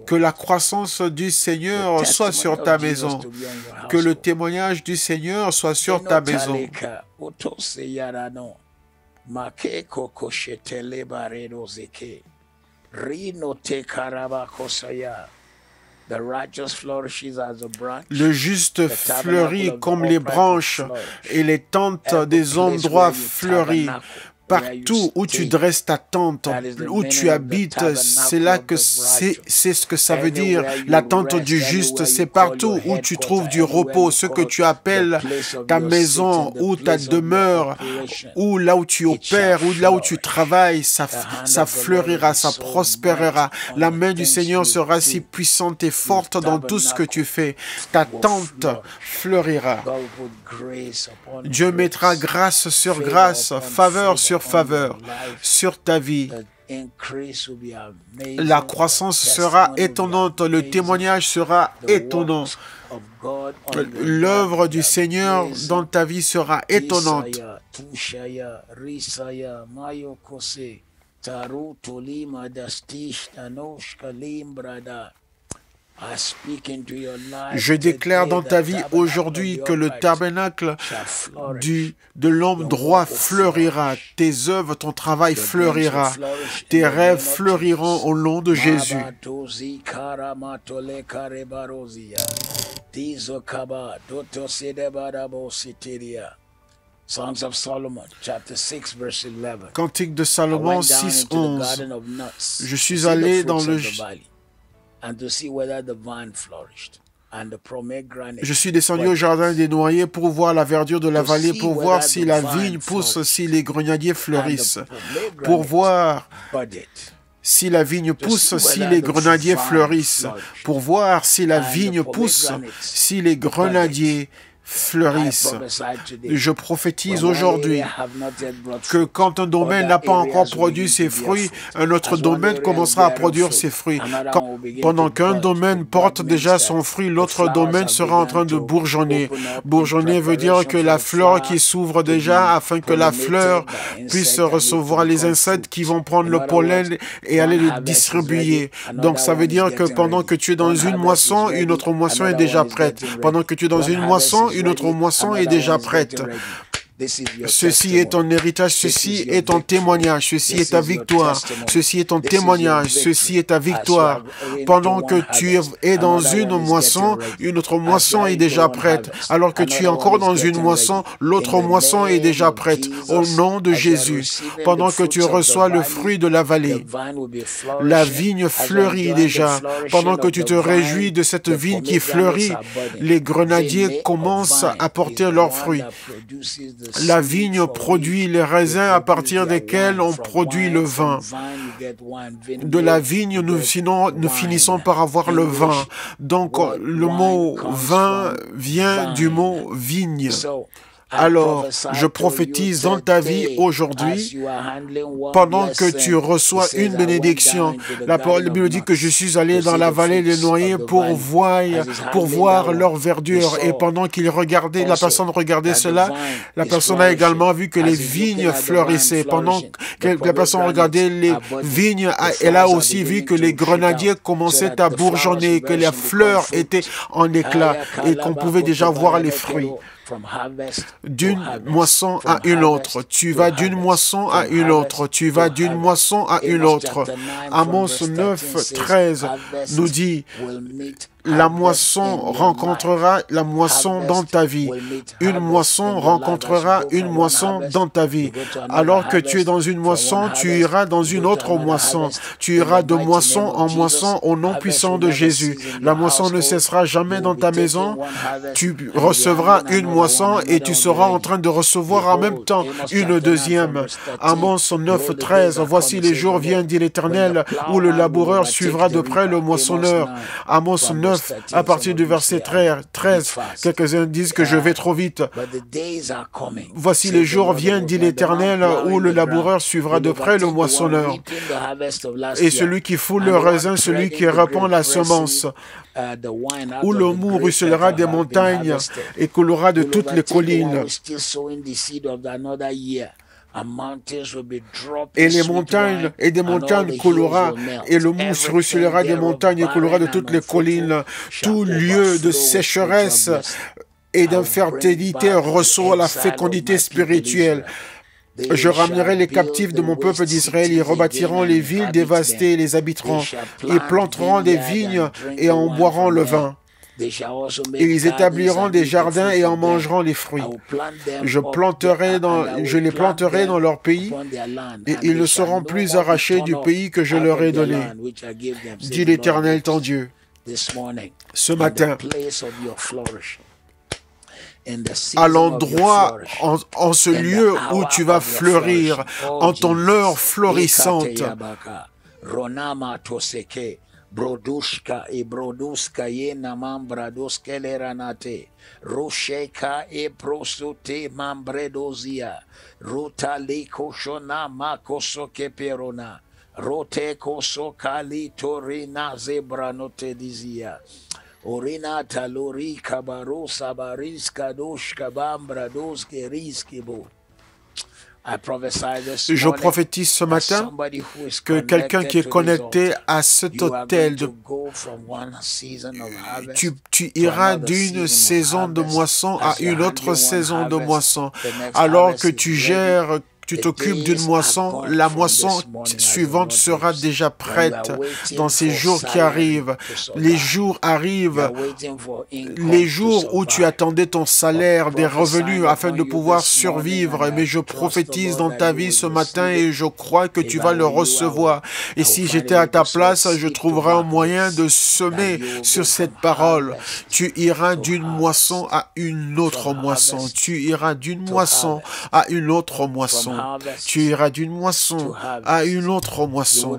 que la croissance du Seigneur soit sur ta maison, que le témoignage du Seigneur soit sur ta maison. Le juste fleurit comme les branches et les tentes des hommes droits fleurissent. Partout où tu dresses ta tente, où tu habites, c'est là que c'est ce que ça veut dire. La tente du juste, c'est partout où tu trouves du repos, ce que tu appelles ta maison, ou ta demeure, ou là où tu opères, ou là où tu travailles, ça fleurira, ça prospérera. La main du Seigneur sera si puissante et forte dans tout ce que tu fais. Ta tente fleurira. Dieu mettra grâce sur grâce, faveur sur faveur sur ta vie. La croissance sera étonnante, le témoignage sera étonnant. L'œuvre du Seigneur dans ta vie sera étonnante. Je déclare dans ta vie aujourd'hui que le tabernacle de l'homme droit fleurira. Tes œuvres, ton travail fleurira. Tes rêves fleuriront au nom de Jésus. Cantique de Salomon 6, 11. Je suis allé dans le... Je suis descendu au jardin des noyers pour voir la verdure de la vallée, pour voir si la vigne pousse, si les grenadiers fleurissent, pour voir si la vigne pousse, si les grenadiers fleurissent, pour voir si la vigne pousse, si les grenadiers fleurissent. Je prophétise aujourd'hui que quand un domaine n'a pas encore produit ses fruits, un autre domaine commencera à produire ses fruits. Pendant qu'un domaine porte déjà son fruit, l'autre domaine sera en train de bourgeonner. Bourgeonner veut dire que la fleur qui s'ouvre déjà afin que la fleur puisse recevoir les insectes qui vont prendre le pollen et aller le distribuer. Donc ça veut dire que pendant que tu es dans une moisson, une autre moisson est déjà prête. Pendant que tu es dans une moisson, une autre moisson est déjà prête. Ceci est ton héritage, ceci est ton témoignage, ceci est ta victoire, ceci est ton témoignage, ceci est ta victoire. Pendant que tu es dans une moisson, une autre moisson est déjà prête. Alors que tu es encore dans une moisson, l'autre moisson est déjà prête. Au nom de Jésus, pendant que tu reçois le fruit de la vallée, la vigne fleurit déjà. Pendant que tu te réjouis de cette vigne qui fleurit, les grenadiers commencent à porter leurs fruits. La vigne produit les raisins à partir desquels on produit le vin. De la vigne, nous finissons par avoir le vin. Donc, le mot vin vient du mot vigne. Alors, je prophétise dans ta vie aujourd'hui, pendant que tu reçois une bénédiction. La Bible dit que je suis allé dans la vallée des noyers pour voir leur verdure. Et pendant qu'il regardait, la personne regardait cela, la personne a également vu que les vignes fleurissaient. Pendant que la personne regardait les vignes, elle a aussi vu que les grenadiers commençaient à bourgeonner, que les fleurs étaient en éclat et qu'on pouvait déjà voir les fruits. D'une moisson à une autre. Tu vas d'une moisson à une autre. Tu vas d'une moisson à une autre. Amos 9, 13 nous dit, la moisson rencontrera la moisson dans ta vie. Une moisson rencontrera une moisson dans ta vie. Alors que tu es dans une moisson, tu iras dans une autre moisson. Tu iras de moisson en moisson au nom puissant de Jésus. La moisson ne cessera jamais dans ta maison. Tu recevras une moisson et tu seras en train de recevoir en même temps une deuxième. Amos 9, 13. Voici les jours viennent, dit l'Éternel, où le laboureur suivra de près le moissonneur. Amos 9, à partir du verset 13, quelques-uns disent que je vais trop vite. Voici les jours viennent, dit l'Éternel, où le laboureur suivra de près le moissonneur. Et celui qui foule le raisin, celui qui répand la semence, où le mou ruissellera des montagnes et coulera de toutes les collines. Et les montagnes et des montagnes coulera, et le mou ruissellera des montagnes et coulera de toutes les collines. Tout lieu de sécheresse et d'infertilité reçoit la fécondité spirituelle. Je ramènerai les captifs de mon peuple d'Israël, ils rebâtiront les villes dévastées et les habiteront. Ils planteront des vignes et en boiront le vin. Et ils établiront des jardins et en mangeront les fruits. Je les planterai dans leur pays et ils ne seront plus arrachés du pays que je leur ai donné, dit l'Éternel ton Dieu. Ce matin, à l'endroit, en ce lieu où tu vas fleurir, en ton heure florissante,
Brodushka e broduska ye namam bradoske leranate. Rosheka e prosute mambredozia. Ruta liko shona makoso keperona. Rote koso kali torina zebranote dizia. Orina talori kabarosa bariska doshka bambradoske riskibo.
Je prophétise ce matin que quelqu'un qui est connecté à cet autel, tu iras d'une saison de moisson à une autre saison de moisson. Alors que tu t'occupes d'une moisson, la moisson suivante sera déjà prête dans ces jours qui arrivent. Les jours arrivent, les jours où tu attendais ton salaire, des revenus afin de pouvoir survivre. Mais je prophétise dans ta vie ce matin et je crois que tu vas le recevoir. Et si j'étais à ta place, je trouverais un moyen de semer sur cette parole. Tu iras d'une moisson à une autre moisson. Tu iras d'une moisson à une autre moisson. Tu iras d'une moisson à une autre moisson.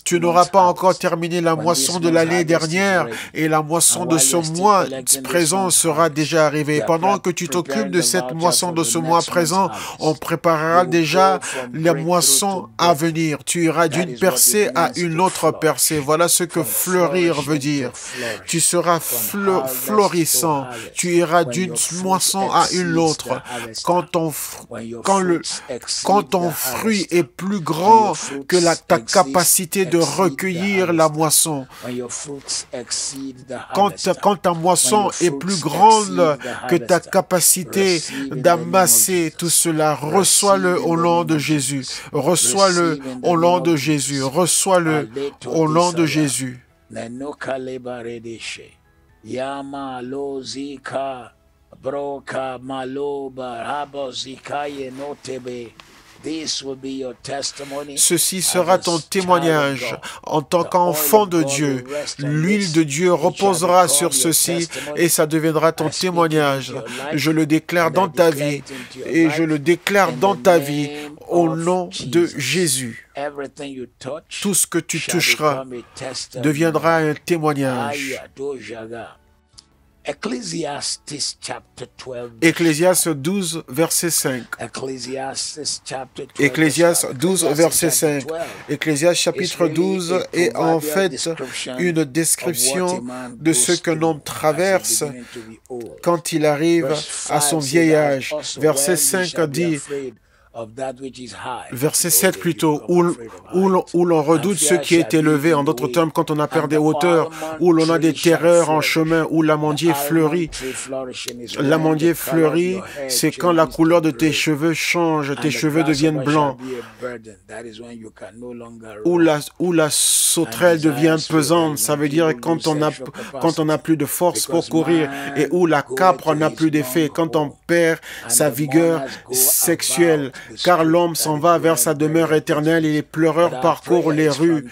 Tu n'auras pas encore terminé la moisson de l'année dernière et la moisson de ce mois présent sera déjà arrivée. Pendant que tu t'occupes de cette moisson de ce mois présent, on préparera déjà la moisson à venir. Tu iras d'une percée à une autre percée. Voilà ce que fleurir veut dire. Tu seras florissant. Tu iras d'une moisson à une autre. Quand ton fruit est plus grand que ta capacité de recueillir la moisson. Quand ta moisson est plus grande que ta capacité d'amasser tout cela, reçois-le au nom de Jésus. Reçois-le au nom de Jésus. Reçois-le au nom de Jésus. Ceci sera ton témoignage en tant qu'enfant de Dieu. L'huile de Dieu reposera sur ceci et ça deviendra ton témoignage. Je le déclare dans ta vie et je le déclare dans ta vie au nom de Jésus. Tout ce que tu toucheras deviendra un témoignage. Ecclésiaste 12, verset 5. Ecclésiaste 12, verset 5. Ecclésiaste chapitre 12 est en fait une description de ce qu'un homme traverse quand il arrive à son vieil âge. Verset 5 dit, verset 7 plutôt, où l'on redoute ce qui est élevé, en d'autres termes, quand on a peur des hauteurs, où l'on a des terreurs en chemin, où l'amandier fleurit. L'amandier fleurit, c'est quand la couleur de tes cheveux change, tes cheveux deviennent blancs, où la sauterelle devient pesante, ça veut dire quand on n'a plus de force pour courir, et où la capre n'a plus d'effet, quand on perd sa vigueur sexuelle, car l'homme s'en va vers sa demeure éternelle et les pleureurs parcourent les rues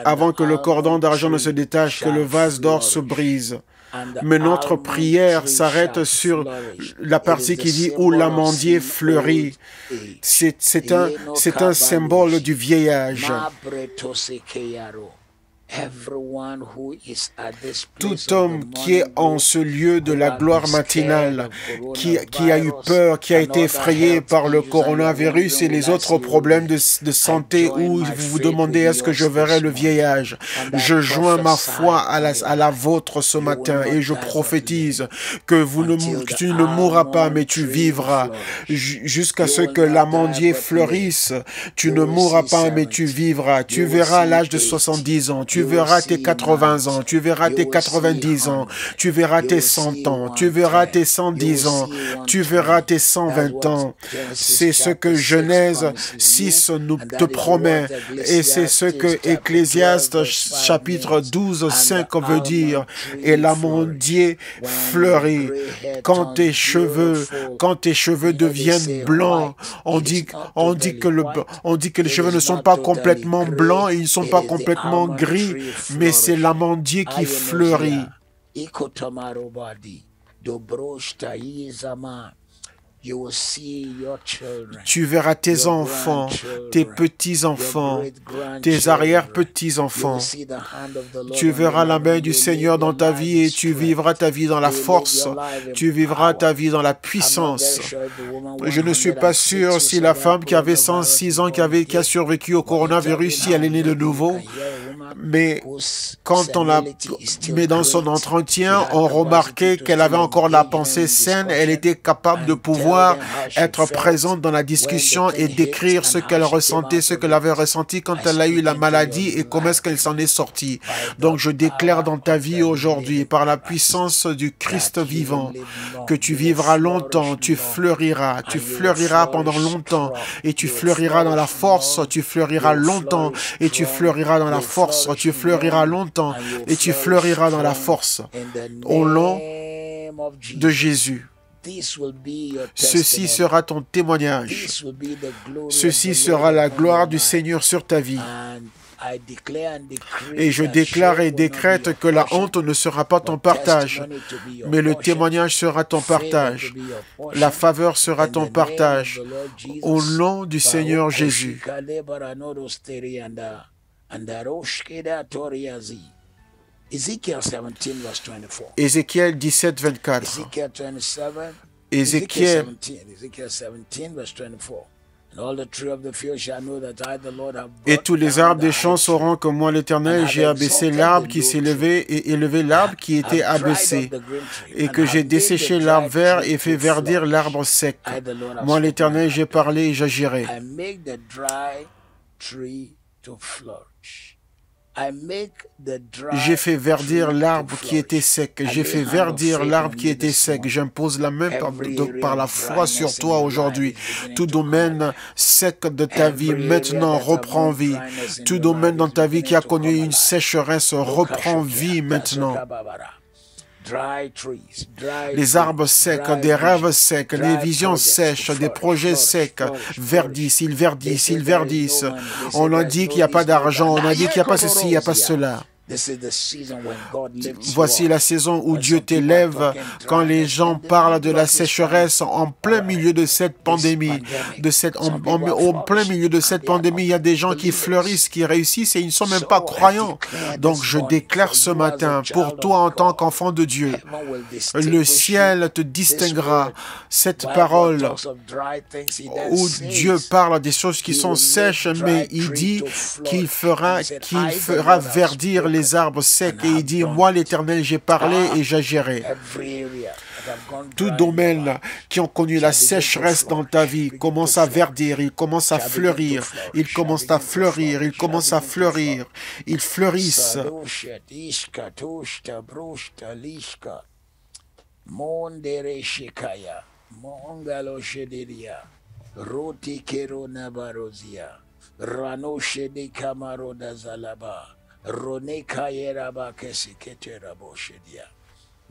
avant que le cordon d'argent ne se détache, que le vase d'or se brise. Mais notre prière s'arrête sur la partie qui dit où l'amandier fleurit. C'est un symbole du vieillage. Tout homme qui est en ce lieu de la gloire matinale, qui a eu peur, qui a été effrayé par le coronavirus et les autres problèmes de santé, où vous vous demandez est-ce que je verrai le vieillage, je joins ma foi à la vôtre ce matin et je prophétise que tu ne mourras pas mais tu vivras jusqu'à ce que l'amandier fleurisse. Tu ne mourras pas mais tu vivras. Tu verras à l'âge de 70 ans. Tu verras tes 80 ans, tu verras tes 90 ans, tu verras tes 100 ans, tu verras tes 110 ans, tu verras tes 120 ans. C'est ce que Genèse 6 nous te promet et c'est ce que Ecclésiaste chapitre 12, 5 veut dire. Et l'amandier fleurit. Quand tes cheveux deviennent blancs, on dit que les cheveux ne sont pas complètement blancs et ils ne sont pas complètement gris, mais c'est l'amandier qui fleurit. Tu verras tes enfants, tes petits-enfants, tes arrière-petits-enfants. Tu verras la main du Seigneur dans ta vie et tu vivras ta vie dans la force. Tu vivras ta vie dans la puissance. Je ne suis pas sûr si la femme qui avait 106 ans, qui a survécu au coronavirus, si elle est née de nouveau. Mais quand on la met dans son entretien, on remarquait qu'elle avait encore la pensée saine. Elle était capable de pouvoir être présente dans la discussion et décrire ce qu'elle ressentait, ce qu'elle avait ressenti quand elle a eu la maladie et comment est-ce qu'elle s'en est sortie. Donc je déclare dans ta vie aujourd'hui, par la puissance du Christ vivant, que tu vivras longtemps, tu fleuriras pendant longtemps et tu fleuriras dans la force, tu fleuriras longtemps et tu fleuriras dans la force, tu fleuriras longtemps et tu fleuriras dans la force. Au nom de Jésus. Ceci sera ton témoignage. Ceci sera la gloire du Seigneur sur ta vie. Et je déclare et décrète que la honte ne sera pas ton partage, mais le témoignage sera ton partage. La faveur sera ton partage. Au nom du Seigneur Jésus. Ézéchiel 17, 24. Ézéchiel. Et tous les arbres des champs sauront que moi, l'Éternel, j'ai abaissé l'arbre qui s'est levé et élevé l'arbre qui était abaissé, et que j'ai desséché l'arbre vert et fait verdir l'arbre sec. Moi, l'Éternel, j'ai parlé et j'agirai. J'ai fait verdir l'arbre qui était sec. J'ai fait verdir l'arbre qui était sec. J'impose la main par la foi sur toi aujourd'hui. Tout domaine sec de ta vie maintenant reprend vie. Tout domaine dans ta vie qui a connu une sécheresse reprend vie maintenant. Les arbres secs, des rêves secs, des visions sèches, des projets secs verdissent, ils verdissent, ils verdissent. On a dit qu'il n'y a pas d'argent, on a dit qu'il n'y a pas ceci, il n'y a pas cela. Voici la saison où Dieu t'élève quand les gens parlent de la sécheresse en plein milieu de cette pandémie. Au plein milieu de cette pandémie, il y a des gens qui fleurissent, qui réussissent et ils ne sont même pas croyants. Donc je déclare ce matin, pour toi en tant qu'enfant de Dieu, le ciel te distinguera. Cette parole où Dieu parle des choses qui sont sèches, mais il dit qu'il fera verdir les arbres secs et il dit, moi l'Éternel, j'ai parlé et j'agirai. Tout domaine qui ont connu la sécheresse dans ta vie commence à verdir, il commence à fleurir, il commence à fleurir, il commence à fleurir, ils fleurissent.
Rone kayera ba kesikete raboshedia.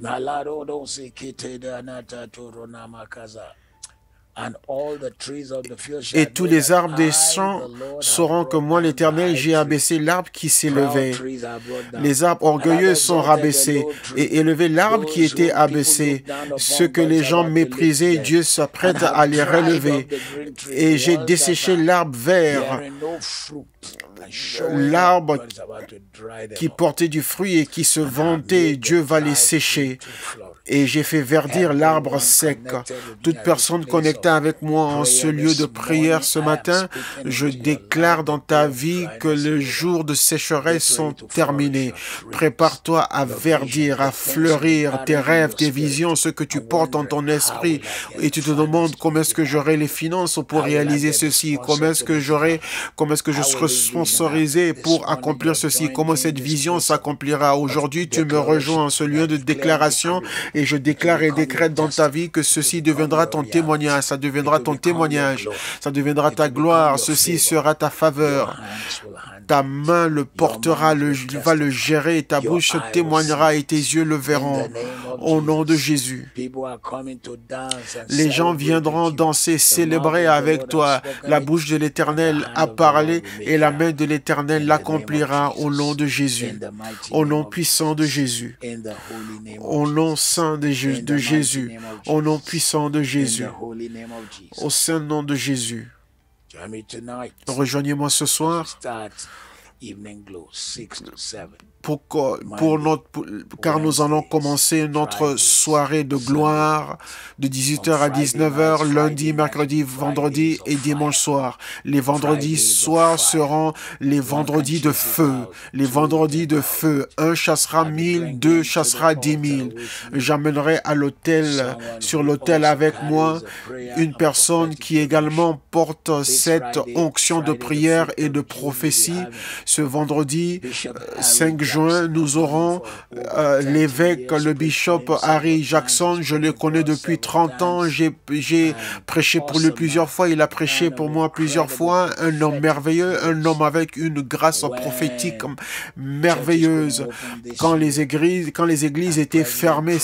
Nalarodo sikete danata torona makaza.
Et tous les arbres des champs sauront que moi, l'Éternel, j'ai abaissé l'arbre qui s'est levé. Les arbres orgueilleux sont rabaissés et élevé l'arbre qui était abaissé. Ce que les gens méprisaient, Dieu s'apprête à les relever. Et j'ai desséché l'arbre vert, l'arbre qui portait du fruit et qui se vantait, Dieu va les sécher. Et j'ai fait verdir l'arbre sec. Toute personne connectée avec moi en ce lieu de prière ce matin, je déclare dans ta vie que les jours de sécheresse sont terminés. Prépare-toi à verdir, à fleurir tes rêves, tes visions, ce que tu portes dans ton esprit. Et tu te demandes comment est-ce que j'aurai les finances pour réaliser ceci, comment est-ce que je serai sponsorisé pour accomplir ceci, comment cette vision s'accomplira. Aujourd'hui, tu me rejoins en ce lieu de déclaration. Et je déclare et décrète dans ta vie que ceci deviendra ton témoignage, ça deviendra ton témoignage, ça deviendra ta gloire, ceci sera ta faveur. Ta main le portera, va le gérer, ta bouche témoignera et tes yeux le verront. Au nom de Jésus. Les gens viendront danser, célébrer avec toi. La bouche de l'Éternel a parlé et la main de l'Éternel l'accomplira au nom de Jésus. Au nom puissant de Jésus. Au nom saint de Jésus. Au nom puissant de Jésus. Au saint nom de Jésus. Rejoignez-moi ce soir car nous allons commencer notre soirée de gloire de 18h à 19h, lundi, mercredi, vendredi et dimanche soir. Les vendredis soirs seront les vendredis de feu. Les vendredis de feu. 1 chassera 1000, 2 chassera 10 000. J'amènerai à l'autel, sur l'autel avec moi, une personne qui également porte cette onction de prière et de prophétie. Ce vendredi 5 juin, nous aurons l'évêque, le bishop Harry Jackson. Je le connais depuis 30 ans. J'ai prêché pour lui plusieurs fois. Il a prêché pour moi plusieurs fois. Un homme merveilleux, un homme avec une grâce prophétique merveilleuse. Quand les églises étaient fermées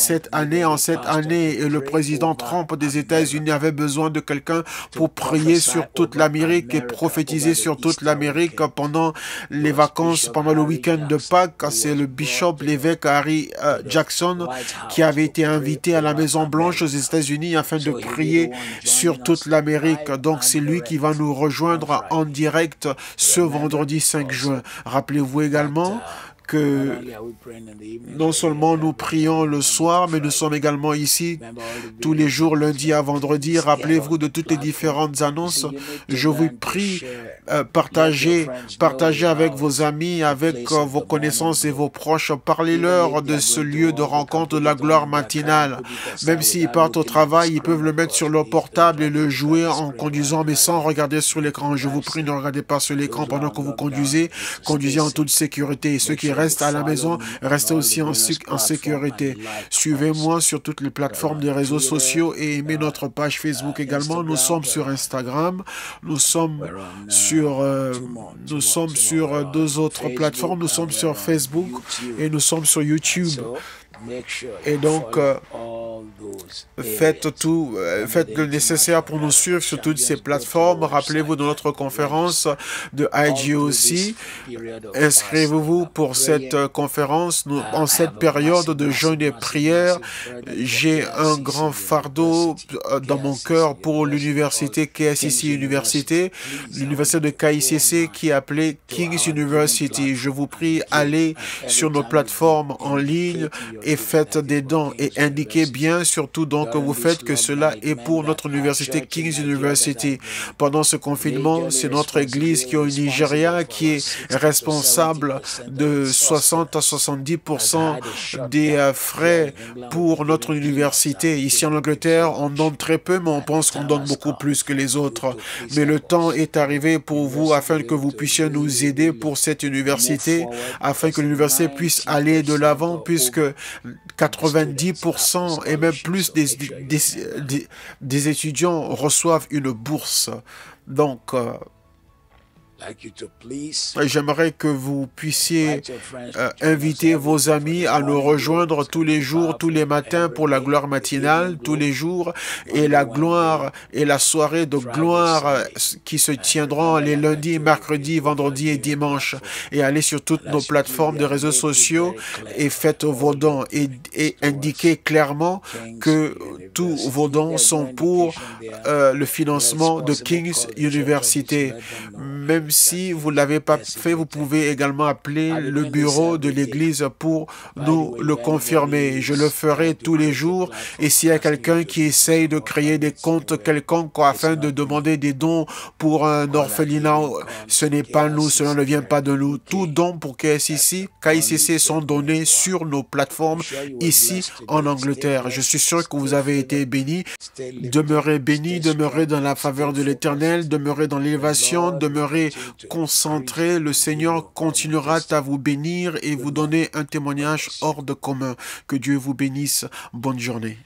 en cette année, et le président Trump des États-Unis avait besoin de quelqu'un pour prier sur toute l'Amérique et prophétiser sur toute l'Amérique pendant les vacances, pendant le week-end de Pâques, c'est le bishop, l'évêque Harry Jackson qui avait été invité à la Maison-Blanche aux États-Unis afin de prier sur toute l'Amérique. Donc c'est lui qui va nous rejoindre en direct ce vendredi 5 juin. Rappelez-vous également que non seulement nous prions le soir, mais nous sommes également ici tous les jours, lundi à vendredi. Rappelez-vous de toutes les différentes annonces. Je vous prie, partagez avec vos amis, avec vos connaissances et vos proches. Parlez-leur de ce lieu de rencontre de la gloire matinale. Même s'ils partent au travail, ils peuvent le mettre sur leur portable et le jouer en conduisant, mais sans regarder sur l'écran. Je vous prie, ne regardez pas sur l'écran pendant que vous conduisez. Conduisez en toute sécurité. Et ceux qui restent à la maison, restez aussi en sécurité. Suivez-moi sur toutes les plateformes des réseaux sociaux et aimez notre page Facebook également. Nous sommes sur Instagram, nous sommes sur deux autres plateformes, nous sommes sur Facebook et nous sommes sur YouTube. Et donc, faites le nécessaire pour nous suivre sur toutes ces plateformes. Rappelez-vous de notre conférence de IGOC. Inscrivez-vous pour cette conférence. En cette période de jeûne et prière, j'ai un grand fardeau dans mon cœur pour l'université KSCC Université, l'université de KICC qui est appelée King's University. Je vous prie, allez sur nos plateformes en ligne et faites des dons et indiquez bien surtout donc que vous faites que cela est pour notre université King's University. Pendant ce confinement, c'est notre église qui est au Nigeria qui est responsable de 60 à 70% des frais pour notre université. Ici en Angleterre, on donne très peu, mais on pense qu'on donne beaucoup plus que les autres. Mais le temps est arrivé pour vous afin que vous puissiez nous aider pour cette université, afin que l'université puisse aller de l'avant, puisque 90% et même plus des étudiants reçoivent une bourse. Donc, j'aimerais que vous puissiez inviter vos amis à nous rejoindre tous les jours, tous les matins pour la gloire matinale, tous les jours, et la gloire et la soirée de gloire qui se tiendront les lundis, mercredis, vendredis et dimanches. Et allez sur toutes nos plateformes de réseaux sociaux et faites vos dons et indiquez clairement que tous vos dons sont pour le financement de King's University. Même si vous ne l'avez pas fait, vous pouvez également appeler le bureau de l'Église pour nous le confirmer. Je le ferai tous les jours. Et s'il y a quelqu'un qui essaye de créer des comptes quelconques afin de demander des dons pour un orphelinat, ce n'est pas nous, cela ne vient pas de nous. Tous dons pour KICC sont donnés sur nos plateformes ici en Angleterre. Je suis sûr que vous avez été bénis. Demeurez bénis, demeurez dans la faveur de l'Éternel, demeurez dans l'élévation, demeurez concentré. Le Seigneur continuera à vous bénir et vous donner un témoignage hors de commun. Que Dieu vous bénisse. Bonne journée.